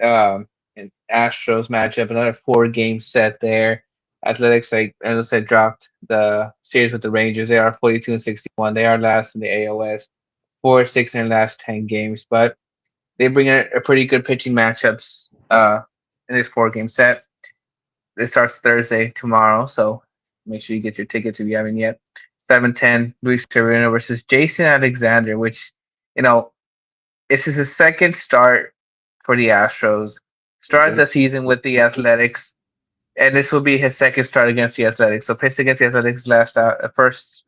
and Astros matchup, another 4 game set there. Athletics, like as I said, dropped the series with the Rangers. They are 42-61. They are last in the AOS, 4-6 in their last 10 games, but they bring a pretty good pitching matchups in this 4 game set. It starts Thursday tomorrow, so make sure you get your tickets if you haven't yet. 7:10, Luis Severino versus Jason Alexander, which you know this is his second start for the Astros. Started the against season with the Athletics, and this will be his second start against the Athletics. So pitched against the Athletics last his first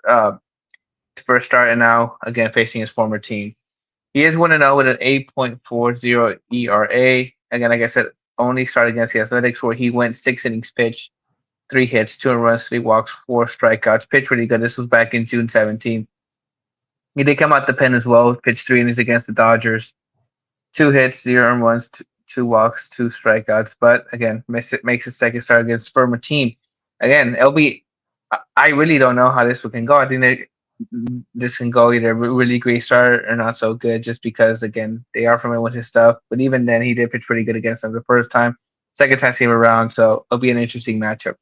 start, and now again facing his former team. He is 1-0 with an 8.40 ERA. Again, like I said, only started against the Athletics where he went 6 innings pitched, 3 hits, 2 runs, 3 walks, 4 strikeouts. Pitched really good. This was back in June 17th. He did come out the pen as well. Pitched 3 innings against the Dodgers, 2 hits, 0 runs, 2 walks, 2 strikeouts. But again, makes his second start against former team. Again, LB, I really don't know how this one can go. I think this can go either really great start or not so good, just because again they are familiar with his stuff. But even then, he did pitch pretty good against them the first time. Second time seeing him around, so it'll be an interesting matchup.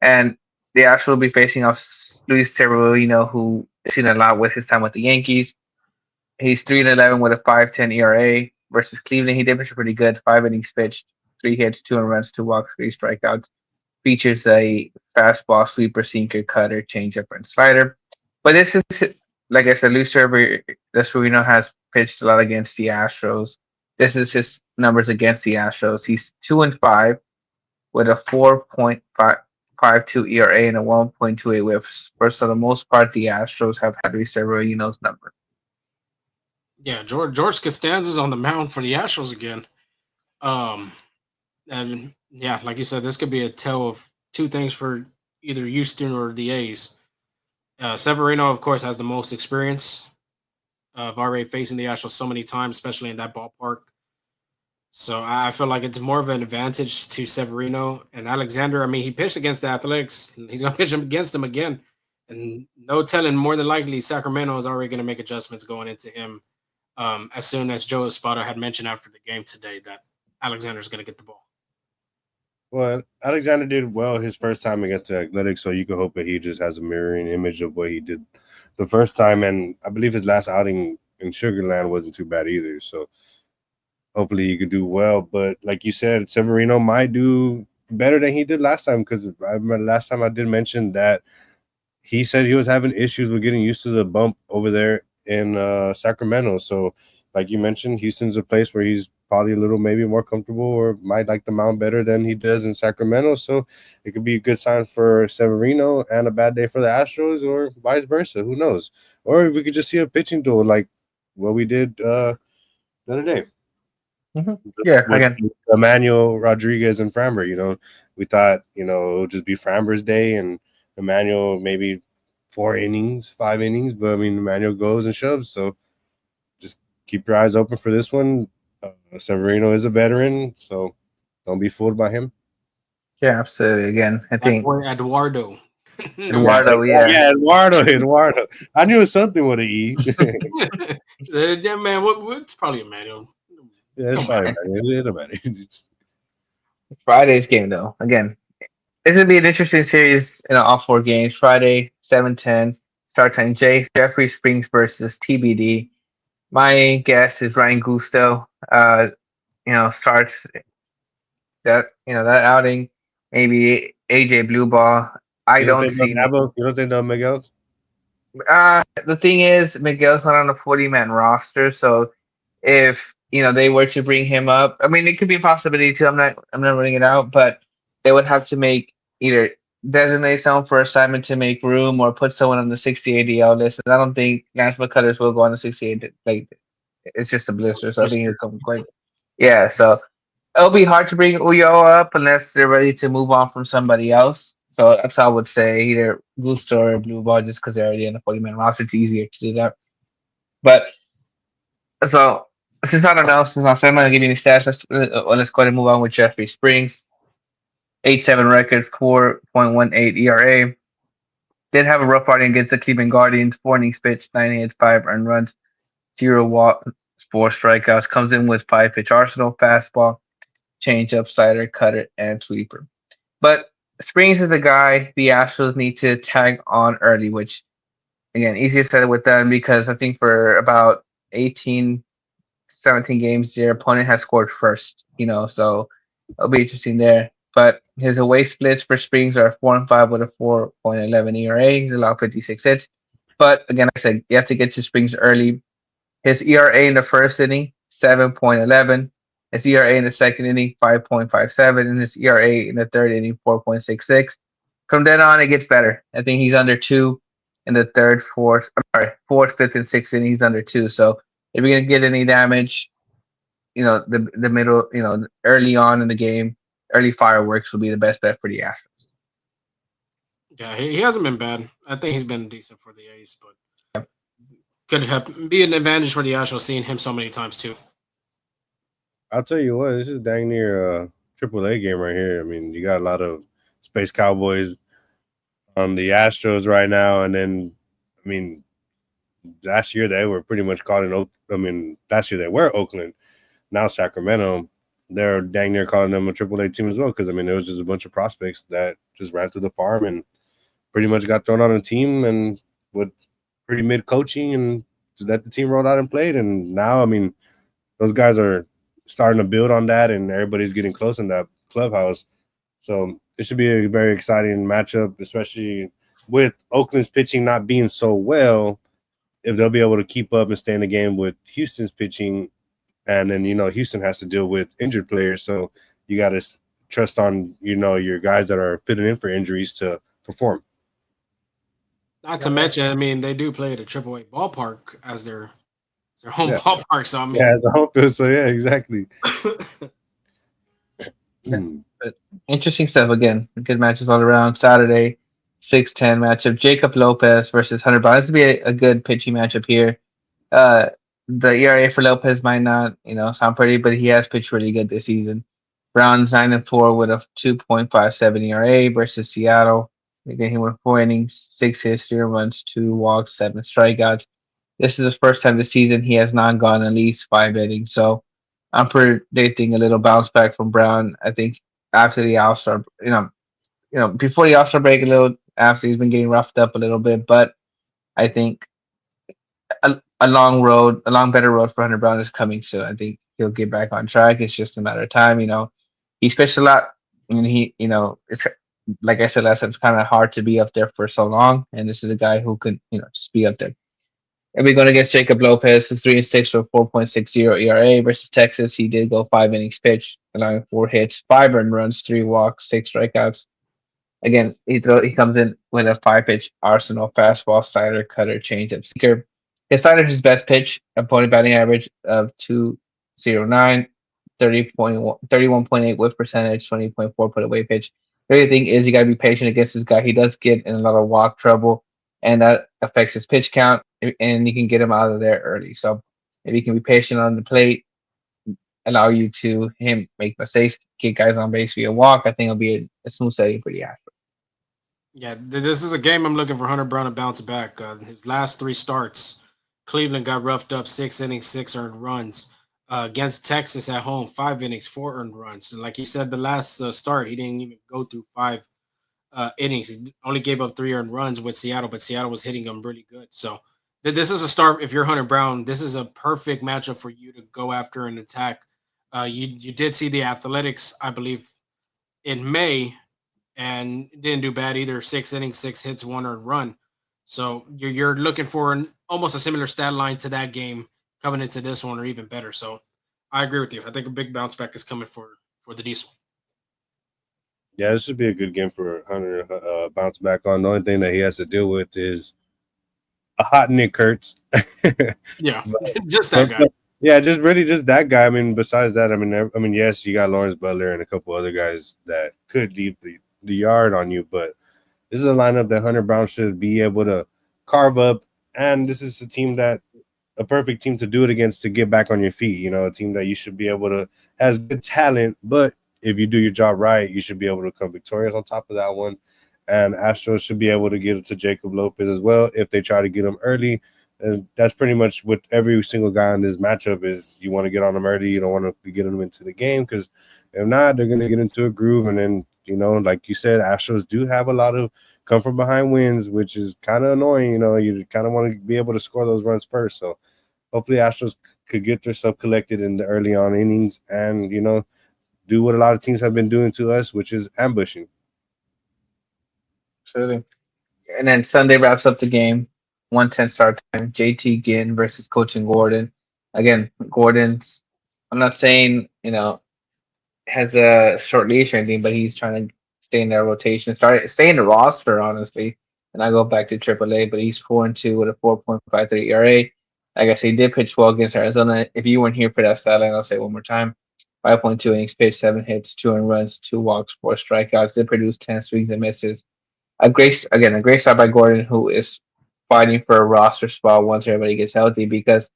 And the Astros will be facing off Luis Severino, who has seen a lot with his time with the Yankees. He's 3-11 with a 5.10 ERA versus Cleveland. He did pitch pretty good. 5 innings pitched, 3 hits, 2 runs, 2 walks, 3 strikeouts. Features a fastball, sweeper, sinker, cutter, changeup, and slider. But this is, like I said, Luis Severino has pitched a lot against the Astros. This is his numbers against the Astros. He's 2-5 with a 4.52 ERA and a 1.28 WHIP. For the most part, the Astros have had Luis Severino's number. Yeah, George Costanza's on the mound for the Astros again. Um, and yeah, like you said, this could be a tale of two things for either Houston or the A's. Severino, of course, has the most experience of already facing the Astros so many times, especially in that ballpark. So I feel like it's more of an advantage to Severino and Alexander. I mean, he pitched against the Athletics. He's going to pitch against them again. And no telling, more than likely, Sacramento is already going to make adjustments going into him as soon as Joe Espada had mentioned after the game today that Alexander's going to get the ball. Well, Alexander did well his first time against the Athletics, so you can hope that he just has a mirroring image of what he did the first time. And I believe his last outing in Sugarland wasn't too bad either. So hopefully he could do well. But like you said, Severino might do better than he did last time, because I remember last time I did mention that he said he was having issues with getting used to the bump over there in Sacramento. So like you mentioned, Houston's a place where he's probably a little maybe more comfortable or might like the mound better than he does in Sacramento. So it could be a good sign for Severino and a bad day for the Astros, or vice versa. Who knows? Or we could just see a pitching duel like what we did the other day Yeah, with again, Emmanuel Rodriguez and Framber. We thought, it would just be Framber's day and Emmanuel maybe 4 innings, 5 innings. But I mean, Emmanuel goes and shoves. So just keep your eyes open for this one. Severino is a veteran, so don't be fooled by him. yeah, absolutely. Again, I That think boy Eduardo. Yeah, Eduardo, yeah. yeah, Eduardo. I knew it was something with an E. Yeah, man, what's probably Emmanuel? Yeah, it's fine. It don't matter. Friday's game though. Again, this would be an interesting series in all 4 games. Friday, 7:10 start time. Jeffrey Springs versus TBD. My guess is Ryan Gusto. Starts that outing. Maybe AJ Blue Ball. I You don't don't think no see. Dabo? You don't think no Miguel? The thing is, Miguel's not on a 40-man roster, so if they were to bring him up, I mean, it could be a possibility too. I'm not ruling it out, but they would have to make either designate someone for assignment to make room or put someone on the 60 ADL list. And I don't think Lance McCullers will go on the 68. Like, it's just a blister, so I think he'll come quick. Yeah, so it'll be hard to bring Uyo up unless they're ready to move on from somebody else. So that's how I would say either Gusto or Blue Ball, just because they're already in the 40-man roster. It's easier to do that. But so since I don't know, since I'm not giving any stats, let's go ahead and move on with Jeffrey Springs. 8-7 record, 4.18 ERA. Did have a rough outing against the Cleveland Guardians. 4 innings pitched, 9 hits, 5 earned runs, 0 walks, 4 strikeouts. Comes in with 5 pitch arsenal fastball, changeup, slider, cutter, and sweeper. But Springs is a guy the Astros need to tag on early, which again easier said with them because I think for about 18, 17 games their opponent has scored first. So it'll be interesting there. But his away splits for Springs are 4-5 with a 4.11 ERA. He's allowed 56 hits. But again, I said you have to get to Springs early. His ERA in the first inning, 7.11. His ERA in the second inning, 5.57. And his ERA in the third inning, 4.66. From then on, it gets better. I think he's under two in the third, fourth, fourth, fifth, and sixth inning. He's under two. So if you're gonna get any damage, the middle, early on in the game, early fireworks will be the best bet for the Astros. Yeah, he hasn't been bad. I think he's been decent for the A's, but could have be an advantage for the Astros seeing him so many times too. I'll tell you what, this is dang near a triple A game right here. I mean, you got a lot of Space Cowboys on the Astros right now, and then I mean, last year they were pretty much caught in. Last year they were Oakland. Now Sacramento, they're dang near calling them a triple A team as well because I mean, there was just a bunch of prospects that just ran through the farm and pretty much got thrown on a team and with pretty mid coaching and to let the team roll out and played. And now, I mean, those guys are starting to build on that, and everybody's getting close in that clubhouse. So it should be a very exciting matchup, especially with Oakland's pitching not being so well. If they'll be able to keep up and stay in the game with Houston's pitching, and then Houston has to deal with injured players, so you got to trust on your guys that are fitting in for injuries to perform. Not to mention, I mean, they do play at a AAA ballpark as their home Yeah. ballpark. So I mean, Yeah, as a home field. So yeah, exactly. But interesting stuff again. Good matches all around. Saturday, 6:10 matchup. Jacob Lopez versus Hunter Brown. This will be a good pitching matchup here. Uh, the ERA for Lopez might not, sound pretty, but he has pitched really good this season. Brown's 9-4 with a 2.57 ERA versus Seattle. Again, he went 4 innings, 6 hits, 0 runs, 2 walks, 7 strikeouts. This is the first time this season he has not gone at least 5 innings. So I'm predicting a little bounce back from Brown. I think after the All Star, before the All Star break, a little after he's been getting roughed up a little bit, but I think a long road, a long better road for Hunter Brown is coming soon. I think he'll get back on track. It's just a matter of time. He pitched a lot, and it's like I said last time, it's kind of hard to be up there for so long. And this is a guy who could, just be up there. And we're going against Jacob Lopez, who's 3-6 with 4.60 ERA versus Texas. He did go 5 innings pitched, allowing 4 hits, 5 earned runs, 3 walks, 6 strikeouts. Again, he comes in with a 5 pitch arsenal: fastball, slider, cutter, changeup, sinker. His slider is his best pitch, opponent batting average of 209, 31.8 whip percentage, 20.4 put away pitch. The other thing is you got to be patient against this guy. He does get in a lot of walk trouble, and that affects his pitch count, and you can get him out of there early. So if you can be patient on the plate, allow you to him make mistakes, get guys on base via walk, I think it'll be a smooth setting for the Astros. yeah, this is a game I'm looking for Hunter Brown to bounce back. His last three starts, Cleveland got roughed up 6 innings, 6 earned runs. Against Texas at home, 5 innings, 4 earned runs. And like you said, the last start, he didn't even go through 5 innings. He only gave up 3 earned runs with Seattle, but Seattle was hitting him really good. So this is a start. If you're Hunter Brown, this is a perfect matchup for you to go after and attack. You did see the Athletics, I believe, in May, and didn't do bad either. 6 innings, 6 hits, 1 earned run. So you're looking for almost a similar stat line to that game coming into this one, or even better. So I agree with you. I think a big bounce back is coming for the Diesel. Yeah, this should be a good game for Hunter bounce back on. The only thing that he has to deal with is a hot Nick Kurtz. Yeah, But- just that guy. yeah, just really just that guy. I mean, besides that, I mean, yes, you got Lawrence Butler and a couple other guys that could leave the yard on you, but this is a lineup that Hunter Brown should be able to carve up, and this is a perfect team to do it against to get back on your feet. A team that you should be able to has good talent, but if you do your job right, you should be able to come victorious on top of that one. And Astros should be able to get it to Jacob Lopez as well if they try to get him early. And that's pretty much what every single guy in this matchup is. You want to get on them early. You don't want to get them into the game because if not, they're going to get into a groove. And then, like you said, Astros do have a lot of come from behind wins, which is kind of annoying. You kind of want to be able to score those runs first. So hopefully Astros could get themselves collected in the early on innings and, do what a lot of teams have been doing to us, which is ambushing. Absolutely. And then Sunday wraps up the game. 1:10 start time. JT Ginn versus Coaching Gordon. Again, Gordon's. I'm not saying has a short leash or anything, but he's trying to stay in their rotation, stay in the roster, honestly. And I go back to AAA, but he's 4-2 with a 4.53 ERA. Like I said, he did pitch well against Arizona. If you weren't here for that stat line, I'll say it one more time. 5.2 innings pitched, 7 hits, 2 runs, 2 walks, 4 strikeouts. They produced 10 swings and misses. A great start by Gordon, who is fighting for a roster spot once everybody gets healthy, because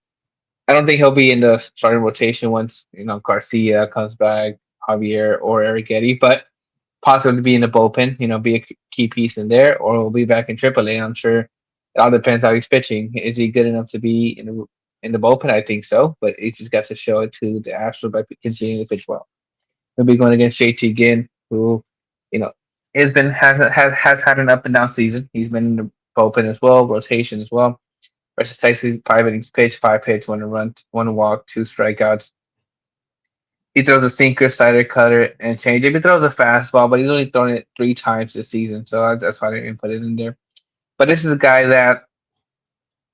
I don't think he'll be in the starting rotation once Garcia comes back, Javier or Arrighetti, but possibly be in the bullpen. Be a key piece in there, or he'll be back in AAA. I'm sure it all depends how he's pitching. Is he good enough to be in the bullpen? I think so, but he just got to show it to the Astros by continuing to pitch well. He'll be going against JT Ginn, who you know has been has had an up and down season. He's been in the bullpen as well, rotation as well. Versus Tyson, 5 innings pitched, 5 hits, 1 run, 1 walk, 2 strikeouts. He throws a sinker, slider, cutter, and changeup. He throws a fastball, but he's only thrown it 3 times this season, so that's why I didn't put it in there. But this is a guy that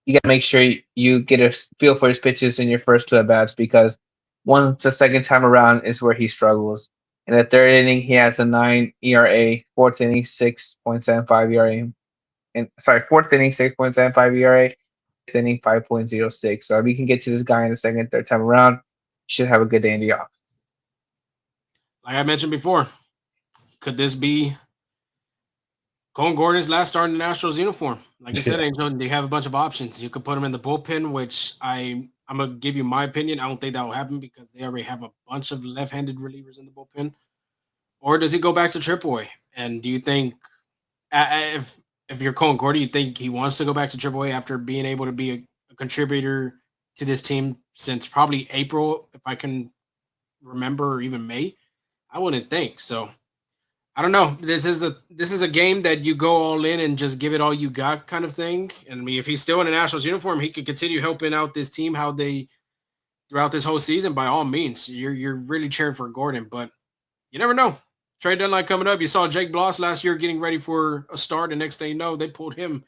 you got to make sure you get a feel for his pitches in your first two at bats, because once the second time around is where he struggles. In the third inning, he has a 9 ERA. Fourth inning, 6.75 ERA. And sorry, fourth inning, 6.75 ERA. Fifth inning, 5.06. So if we can get to this guy in the second, third time around, you should have a good day in the office. Like I mentioned before, could this be Colin Gordon's last start in the Astros uniform? Like you said, Angel, they have a bunch of options. You could put him in the bullpen, which I'm gonna give you my opinion. I don't think that will happen because they already have a bunch of left-handed relievers in the bullpen. Or does he go back to AAA? And do you think if you're Colin Gordon, you think he wants to go back to AAA after being able to be a contributor to this team since probably April, if I can remember, or even May? I wouldn't think so. I don't know. This is a game that you go all in and just give it all you got, kind of thing. And I mean, if he's still in a Nationals uniform, he could continue helping out this team how they throughout this whole season. By all means, you're really cheering for Gordon, but you never know. Trade deadline coming up. You saw Jake Bloss last year getting ready for a start. The next thing you know, they pulled him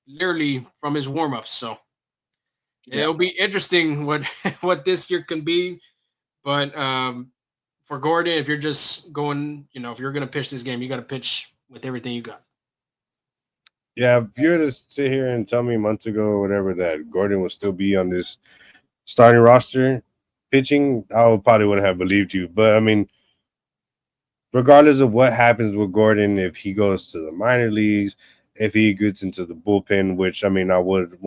literally from his warmups. So Yeah, it'll be interesting what what this year can be. But for Gordon, if you're just going, if you're going to pitch this game, you got to pitch with everything you got. Yeah, if you were to sit here and tell me months ago or whatever that Gordon would still be on this starting roster pitching, probably wouldn't have believed you. But I mean, regardless of what happens with Gordon, if he goes to the minor leagues, if he gets into the bullpen, which I mean, I would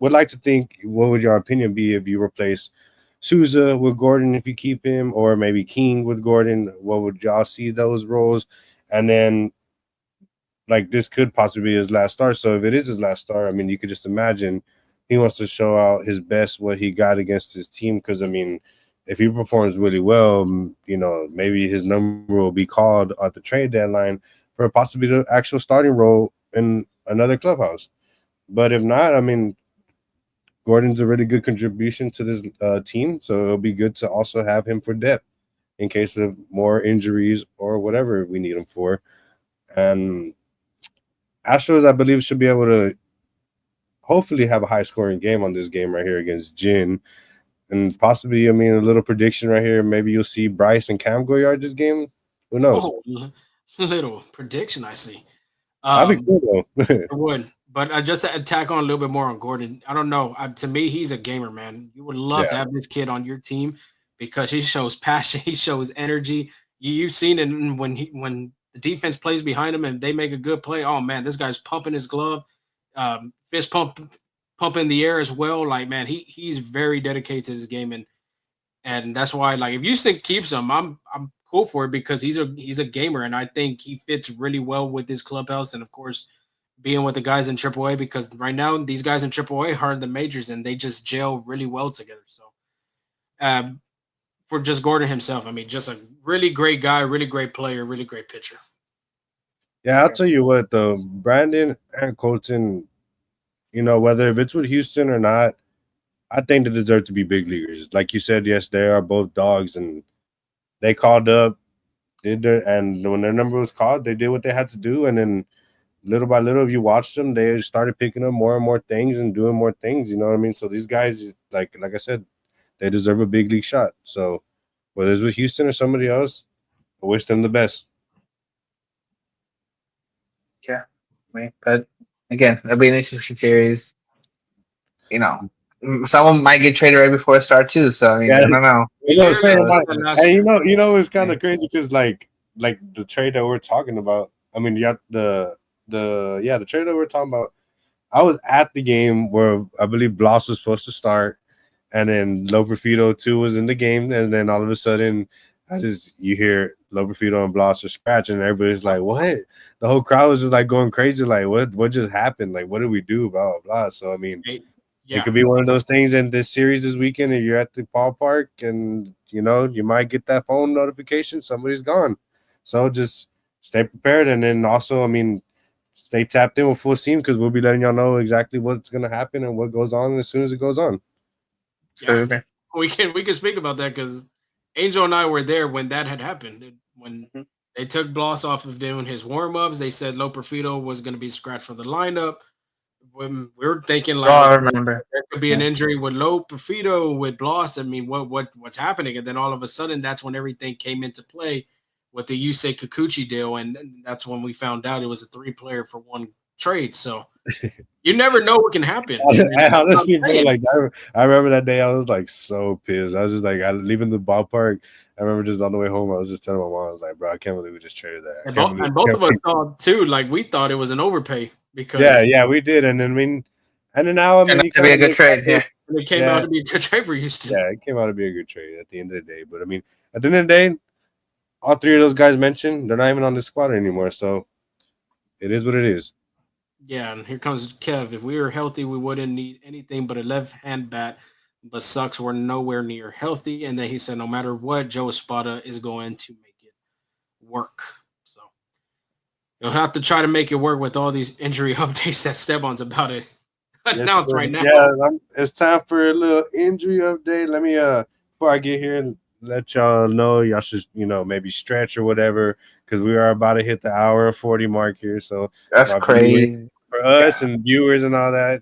like to think. What would your opinion be if you replace Souza with Gordon if you keep him, or maybe King with Gordon? What would y'all see those roles? And then, like, this could possibly be his last start. So if it is his last start, I mean, you could just imagine he wants to show out his best, what he got against his team. Because I mean, if he performs really well, maybe his number will be called at the trade deadline for possibly the actual starting role in another clubhouse. But if not, I mean, Gordon's a really good contribution to this team, so it'll be good to also have him for depth in case of more injuries or whatever we need him for. And Astros, I believe, should be able to hopefully have a high scoring game on this game right here against Jin. And possibly, I mean, a little prediction right here. Maybe you'll see Bryce and Cam go yard this game. Who knows? Oh, little prediction I see. That'd be Um, cool though. I would, but just to attack on a little bit more on Gordon, I don't know. To me, he's a gamer, man. You would love to Yeah. have this kid on your team because he shows passion, he shows energy. You've seen it when the defense plays behind him and they make a good play. Oh man, this guy's pumping his glove, fist pump in the air as well. Like man, he's very dedicated to his game, and that's why like if Houston keeps him, I'm cool for it because he's a gamer, and I think he fits really well with this clubhouse, and of course being with the guys in AAA because right now these guys in AAA are in the majors and they just gel really well together. So um, for just Gordon himself, I mean, just a really great guy, really great player, really great pitcher. Yeah, I'll tell you what though, Brandon and Colton, whether if it's with Houston or not, I think they deserve to be big leaguers. Like you said, yes, they are both dogs, and they called up, and when their number was called, they did what they had to do, and then little by little, if you watched them, they started picking up more and more things and doing more things. You know what I mean? So these guys, like I said, they deserve a big league shot. So whether it's with Houston or somebody else, I wish them the best. Yeah, right. But again, it'll be an interesting series. You know, someone might get traded right before it starts too. So I mean, I don't Yes, know. Yeah, same. So, last And year. it's kind yeah. of crazy because like the trade that we're talking about. I mean, yeah, the trade that we're talking about. I was at the game where I believe Bloss was supposed to start, and then Loperfido too was in the game, and then all of a sudden, you hear Loperfido and Bloss are scratching, and everybody's like, "What?" The whole crowd was just like going crazy, like, "What just happened? Like, what did we do?" Blah blah blah. So I mean, it Yeah, could be one of those things in this series this weekend. If you're at the ballpark, and you might get that phone notification, somebody's gone. So just stay prepared, and then also, I mean, stay tapped in with full steam because we'll be letting y'all know exactly what's gonna happen and what goes on as soon as it goes on. yeah. So We can speak about that because Angel and I were there when that had happened. When mhm. they took Bloss off of doing his warm ups, they said Loperfido was going to be scratched from the lineup. When we were thinking Oh, like, I okay, remember. there could be an Yeah. injury with Loperfido with Bloss. I mean, what's happening? And then all of a sudden, that's when everything came into play with the Yusei Kikuchi deal, and that's when we found out it was a three-player for one trade. So you never know what can happen. And I that's what I'm honestly, bro, saying. like I remember that day. I was like so pissed. I was just like, I leaving the ballpark. I remember just on the way home, I was just telling my mom, I was like, bro, I can't believe we just traded that. I And can't both, believe. and both of us saw too. Like we thought it was an overpay Yeah, because yeah, we did, and then I mean, and then now I Turned mean, out you to be kind a of good look at trade. it. Yeah. it came out Yeah, to be a good trade for Houston. yeah, it came out to be a good trade at the end of the day. But I mean, at the end of the day, all three of those guys mentioned, they're not even on the squad anymore. So it is what it is. Yeah, and here comes Kev. If we were healthy, we wouldn't need anything but a left hand bat. But sucks, we're nowhere near healthy. And then he said, no matter what, Joe Espada is going to make it work. So you'll have to try to make it work with all these injury updates that Steban's about to Yes, announce sir. right now. Yeah, it's time for a little injury update. Let me before I get here and let y'all know y'all should maybe stretch or whatever because we are about to hit the hour and 40 mark here. So That's my viewers crazy. for us God, and viewers and all that,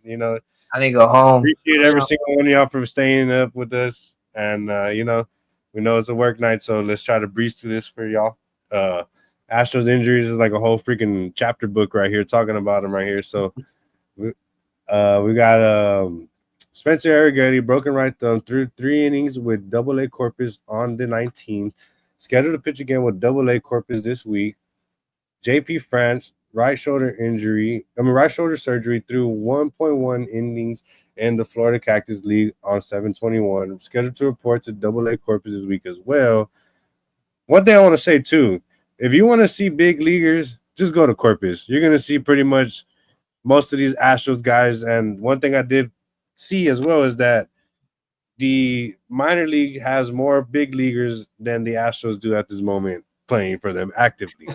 I need to go home. appreciate I mean, every single one of y'all for staying up with us. And we know it's a work night, so let's try to breeze through this for y'all. Uh Astros injuries is like a whole freaking chapter book right here talking about them right here. So we got Spencer Arrighetti, broken right thumb, through 3 innings with double A corpus on the 19th. Scheduled to pitch again with double A corpus this week. JP France, right shoulder surgery through 1.1 innings in the Florida Cactus League on 7/21. Scheduled to report to double A corpus this week as well. One thing I want to say too, if you want to see big leaguers, just go to Corpus. You're gonna see pretty much most of these Astros guys. And one thing I did see as well is that the minor league has more big leaguers than the Astros do at this moment playing for them actively.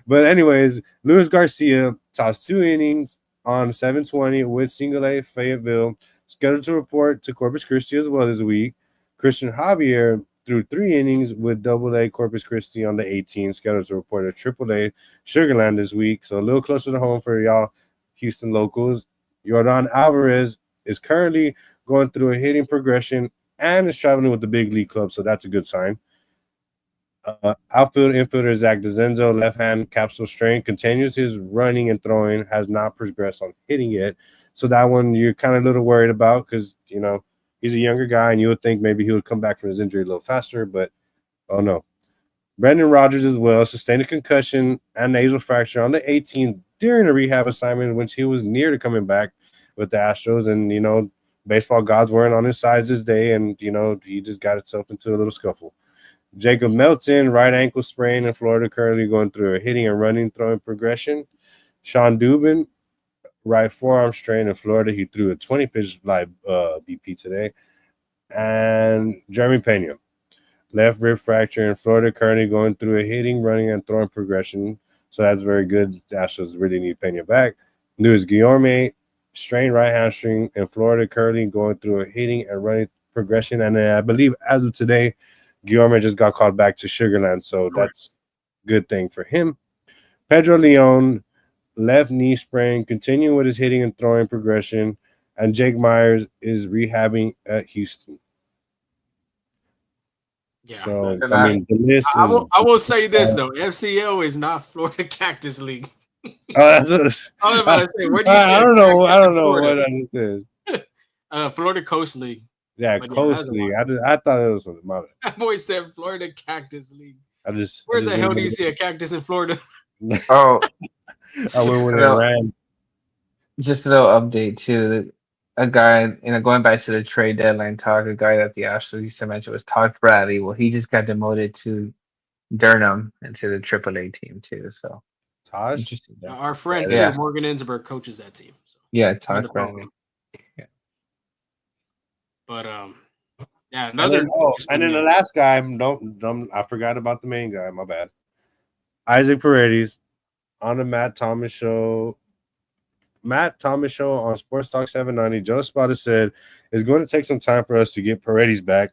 But anyways, Luis Garcia tossed 2 innings on 7/20 with single A Fayetteville, scheduled to report to Corpus Christi as well this week. Christian Javier threw 3 innings with double A Corpus Christi on the 18th, scheduled to report at triple A Sugarland this week. So a little closer to home for y'all Houston locals. Jordan Alvarez is currently going through a hitting progression and is traveling with the big league club, so that's a good sign. Outfield infielder Zach DeZenzo, left hand capsule strain, continues his running and throwing, has not progressed on hitting yet. So that one you're kind of a little worried about because, he's a younger guy and you would think maybe he would come back from his injury a little faster, but oh no. Brendan Rodgers as well sustained a concussion and nasal fracture on the 18th during a rehab assignment in which he was near to coming back with the Astros. And, baseball gods weren't on his side this day, and, he just got himself into a little scuffle. Jacob Melton, right ankle sprain in Florida, currently going through a hitting and running throwing progression. Sean Dubin, right forearm strain in Florida. He threw a 20 pitch live BP today. And Jeremy Pena, left rib fracture in Florida, currently going through a hitting, running, and throwing progression. So that's very good. The Astros really need Pena back. Luis Guillorme, strained right hamstring in Florida, currently going through a hitting and running progression. And I believe as of today, Guillorme just got called back to Sugarland. So that's a good thing for him. Pedro Leon, left knee sprain, continuing with his hitting and throwing progression. And Jake Myers is rehabbing at Houston. Yeah. So, I mean, the list is. I will say this, though. FCL is not Florida Cactus League. Oh, that's what I was about to say, where do you say I don't know. I don't know Florida? what I said. Florida Coast League. Yeah, But yeah, Coast that's a League. I thought it was something. My bad. That boy said Florida Cactus League. Where I the just hell do went you see a cactus in Florida? Oh, I went with it so ran. just a little update too. A guy, going back to the trade deadline talk, a guy that the Astros used to mention was Todd Bradley. Well, he just got demoted to Durham into the AAA team too. So Taj. interesting. Our friend Yeah. too, Morgan Ensberg, coaches that team. So. Yeah, Todd Bradley. But yeah, another. And then the last guy, I forgot about the main guy. My bad. Isaac Paredes on the Matt Thomas show. Matt Thomas show on Sports Talk 790. Joe Spada said it's going to take some time for us to get Paredes back.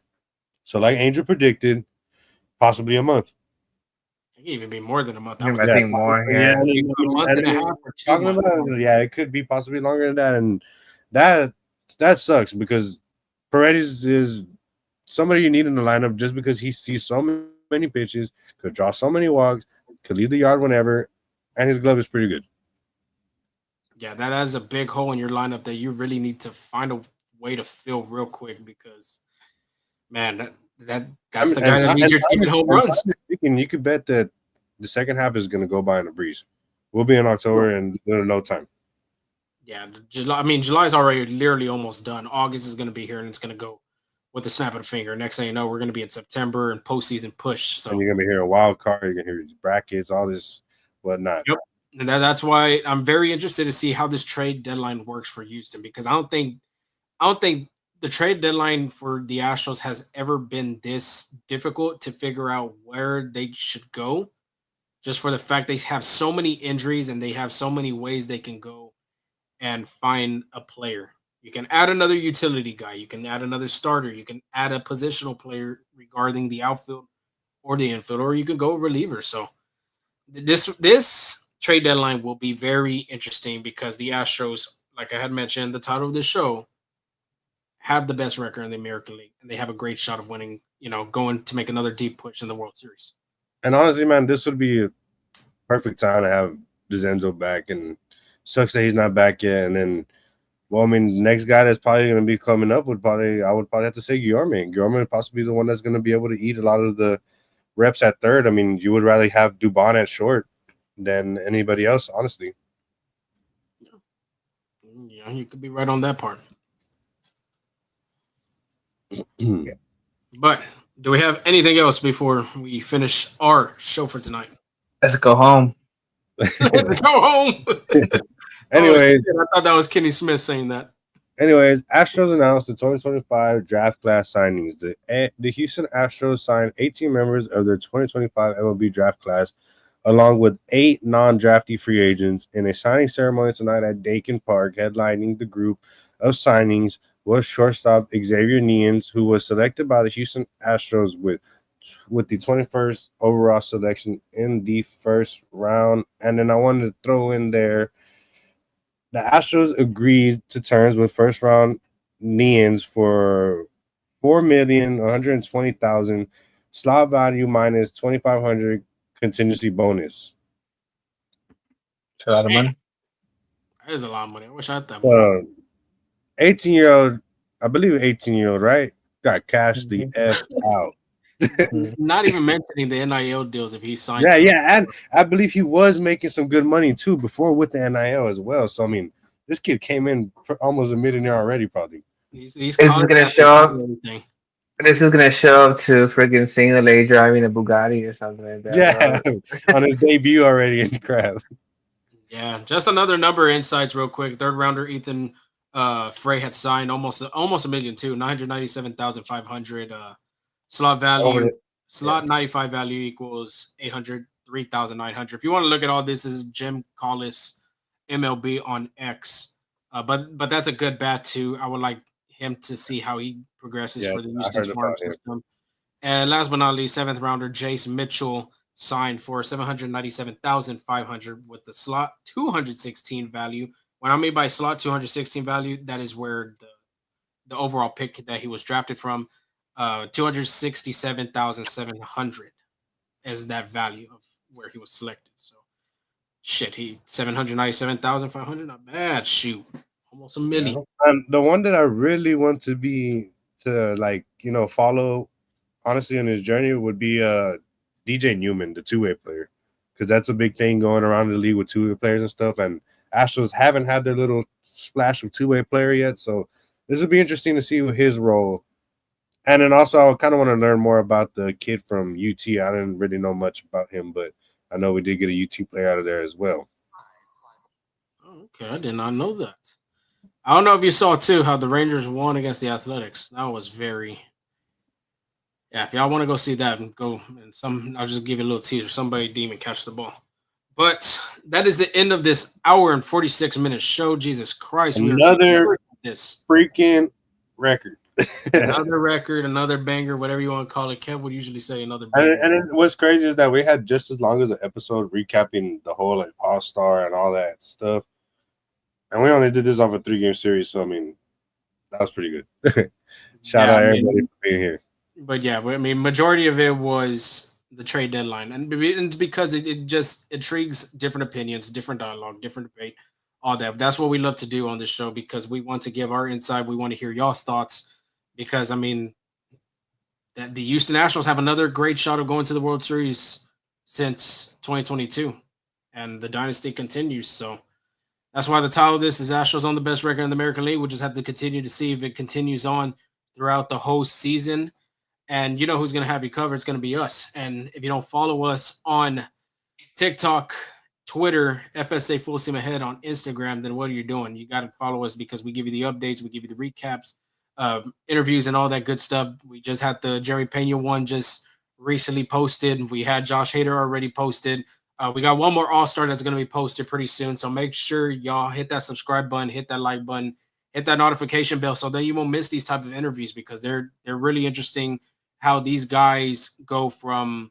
So, like Angel predicted, possibly a month. It can even be more than a month. I think more. Yeah. A month and a half or 2 months. Yeah, it could be possibly longer than that, and that sucks because Paredes is somebody you need in the lineup just because he sees so many pitches, could draw so many walks, could leave the yard whenever, and his glove is pretty good. Yeah, that is a big hole in your lineup that you really need to find a way to fill real quick because, man, that's the guy that leads your team in home runs. Speaking, you could bet that the second half is going to go by in a breeze. We'll be in October in no time. Yeah, July's already literally almost done. August is going to be here, and it's going to go with the snap of the finger. Next thing you know, we're going to be in September and postseason push. So and you're going to be hearing wild card, you're going to hear brackets, all this whatnot. Yep. And that's why I'm very interested to see how this trade deadline works for Houston because I don't think the trade deadline for the Astros has ever been this difficult to figure out where they should go. Just for the fact they have so many injuries and they have so many ways they can go and find a player. You can add another utility guy. You can add another starter. You can add a positional player regarding the outfield or the infield, or you can go reliever. So this trade deadline will be very interesting because the Astros, like I had mentioned in the title of this show, have the best record in the American League, and they have a great shot of winning, going to make another deep push in the World Series. And honestly, man, this would be a perfect time to have DeZenzo back, and sucks that he's not back yet. And then, well, I mean, the next guy that's probably going to be coming up I would probably have to say Guillorme. Guillorme would possibly be the one that's going to be able to eat a lot of the reps at third. I mean, you would rather have Dubon at short than anybody else, honestly. Yeah, you could be right on that part. But do we have anything else before we finish our show for tonight? Let's go home. Let's go home. Anyways, I thought that was Kenny Smith saying that. Anyways, Astros announced the 2025 draft class signings. The Houston Astros signed 18 members of their 2025 MLB draft class, along with 8 non-draftee free agents, in a signing ceremony tonight at Dakin Park. Headlining the group of signings was shortstop Xavier Neans, who was selected by the Houston Astros with the 21st overall selection in the first round. And then I wanted to throw in there, the Astros agreed to terms with first-round Neans for $4,120,000 slot value minus $2,500 contingency bonus. It's a lot of money. That is a lot of money. I wish I had that money. 18-year-old, I believe 18-year-old, right? Got cashed the F out. Not even mentioning the NIL deals if he signed. Yeah, and I believe he was making some good money too before with the NIL as well. So I mean, this kid came in almost a millionaire already, probably. He's This is gonna show up. This is gonna show up to friggin' Single A driving a Bugatti or something like that. Yeah, on his debut already in crap. Yeah, just another number of insights real quick. Third rounder Ethan Frey had signed almost a million too, 997,500 slot Oh value. yeah, Slot 95 value equals 803,900. If you want to look at all this, is Jim Collis MLB on X. But that's a good bat too. I would like him to see how he progresses yeah. for the I Houston's heard farm about him. system. And last but not least, seventh rounder Jace Mitchell signed for 797,500 with the slot 216 value. When I mean by slot 216 value, that is where the overall pick that he was drafted from. 267,700 is that value of where he was selected. So shit, he 797,500, not bad. Shoot, almost a Yeah, milli. and the one that I really want to like follow honestly on his journey would be DJ Newman, the two-way player, because that's a big thing going around the league with two-way players and stuff. And Astros haven't had their little splash of two-way player yet, so this would be interesting to see what his role. And then also, I kind of want to learn more about the kid from UT. I didn't really know much about him, but I know we did get a UT player out of there as well. Oh, okay, I did not know that. I don't know if you saw too how the Rangers won against the Athletics. That was very yeah. If y'all want to go see that, go and I'll just give you a little teaser. Somebody demon catch the ball. But that is the end of this hour and 46 minute show. Jesus Christ, we are Another this freaking record. another record, another banger, whatever you want to call it. Kev would usually say another And, banger. and then what's crazy is that we had just as long as an episode recapping the whole like All Star and all that stuff, and we only did this off a 3-game series. So I mean, that was pretty good. Shout Yeah, out I everybody mean, for being here. but yeah, I mean, majority of it was the trade deadline, and it's because it just intrigues different opinions, different dialogue, different debate, all that. That's what we love to do on this show because we want to give our insight. We want to hear y'all's thoughts because I mean, that the Houston Astros have another great shot of going to the World Series since 2022, and the dynasty continues. So that's why the title of this is Astros on the best record in the American League. We'll just have to continue to see if it continues on throughout the whole season. And you know who's going to have you covered? It's going to be us. And if you don't follow us on TikTok, Twitter, FSA Full Steam Ahead on Instagram, then what are you doing? You got to follow us because we give you the updates, we give you the recaps, interviews, and all that good stuff. We just had the Jerry Pena one just recently posted. We had Josh Hader already posted. We got one more All Star that's going to be posted pretty soon. So make sure y'all hit that subscribe button, hit that like button, hit that notification bell, so then you won't miss these type of interviews because they're really interesting. How these guys go from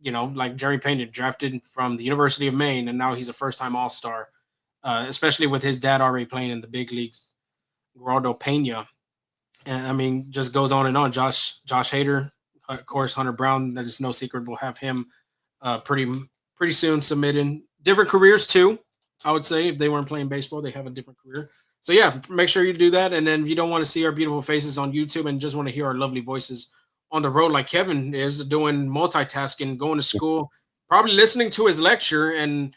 like Jerry Payne, drafted from the University of Maine, and now he's a first-time All-Star, especially with his dad already playing in the big leagues, Geraldo Pena. And I mean, just goes on and on. Josh Hader, of course, Hunter Brown. That is no secret. We'll have him pretty soon submitting different careers too. I would say if they weren't playing baseball, they have a different career. So yeah, make sure you do that. And then if you don't want to see our beautiful faces on YouTube and just want to hear our lovely voices on the road, like Kevin is doing multitasking, going to school, probably listening to his lecture and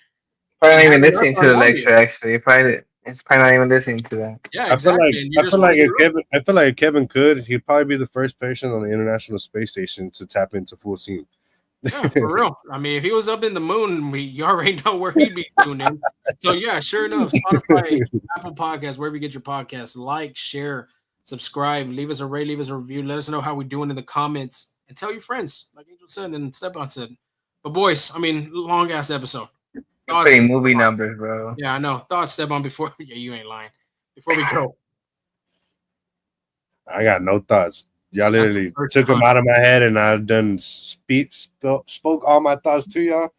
Probably not even having us listening to on the audio. lecture. Actually, it's probably not even listening to that. Yeah, I feel like exactly. And you just want to hear us. I feel like if Kevin could, he'd probably be the first person on the International Space Station to tap into full scene. Yeah, for real. I mean, if he was up in the moon, you already know where he'd be tuned in. So yeah, sure enough, Spotify, Apple Podcasts, wherever you get your podcasts, like, share, subscribe, leave us a rate, leave us a review. Let us know how we're doing in the comments, and tell your friends, like Angel said and Stepan said. But boys, I mean, long ass episode. We're Thoughts, putting movie Stepan? numbers, bro. Yeah, I know. Thoughts, Stepan, before yeah, you ain't lying. Before we go, I got no thoughts. Y'all that's the literally first took them time. out of my head, and I've done spoke all my thoughts to y'all.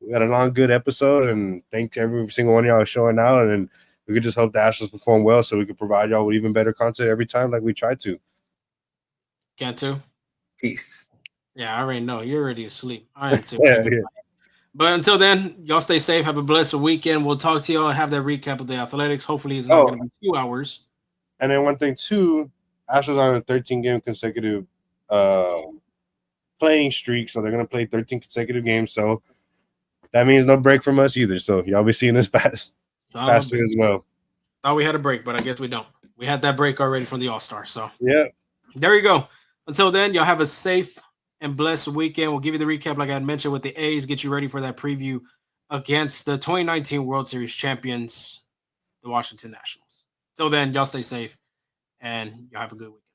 We had a long, good episode, and thank every single one of y'all showing out. And we could just hope the Astros perform well, so we could provide y'all with even better content every time, like we try to. Can't too. Peace. Yeah, I already know. You're already asleep. I am too. Yeah, yeah. But until then, y'all stay safe. Have a blessed weekend. We'll talk to y'all and have that recap of the athletics. Hopefully, it's not Oh, going to be 2 hours. and then one thing too, Astros are on a 13-game consecutive uh, playing streak, so they're gonna play 13 consecutive games. So that means no break from us either. So y'all be seeing us Son of a faster bitch. as well. Thought we had a break, but I guess we don't. We had that break already from the All Star. So Yeah. there you go. Until then, y'all have a safe and blessed weekend. We'll give you the recap, like I had mentioned, with the A's, get you ready for that preview against the 2019 World Series champions, the Washington Nationals. Till then, y'all stay safe and y'all have a good week.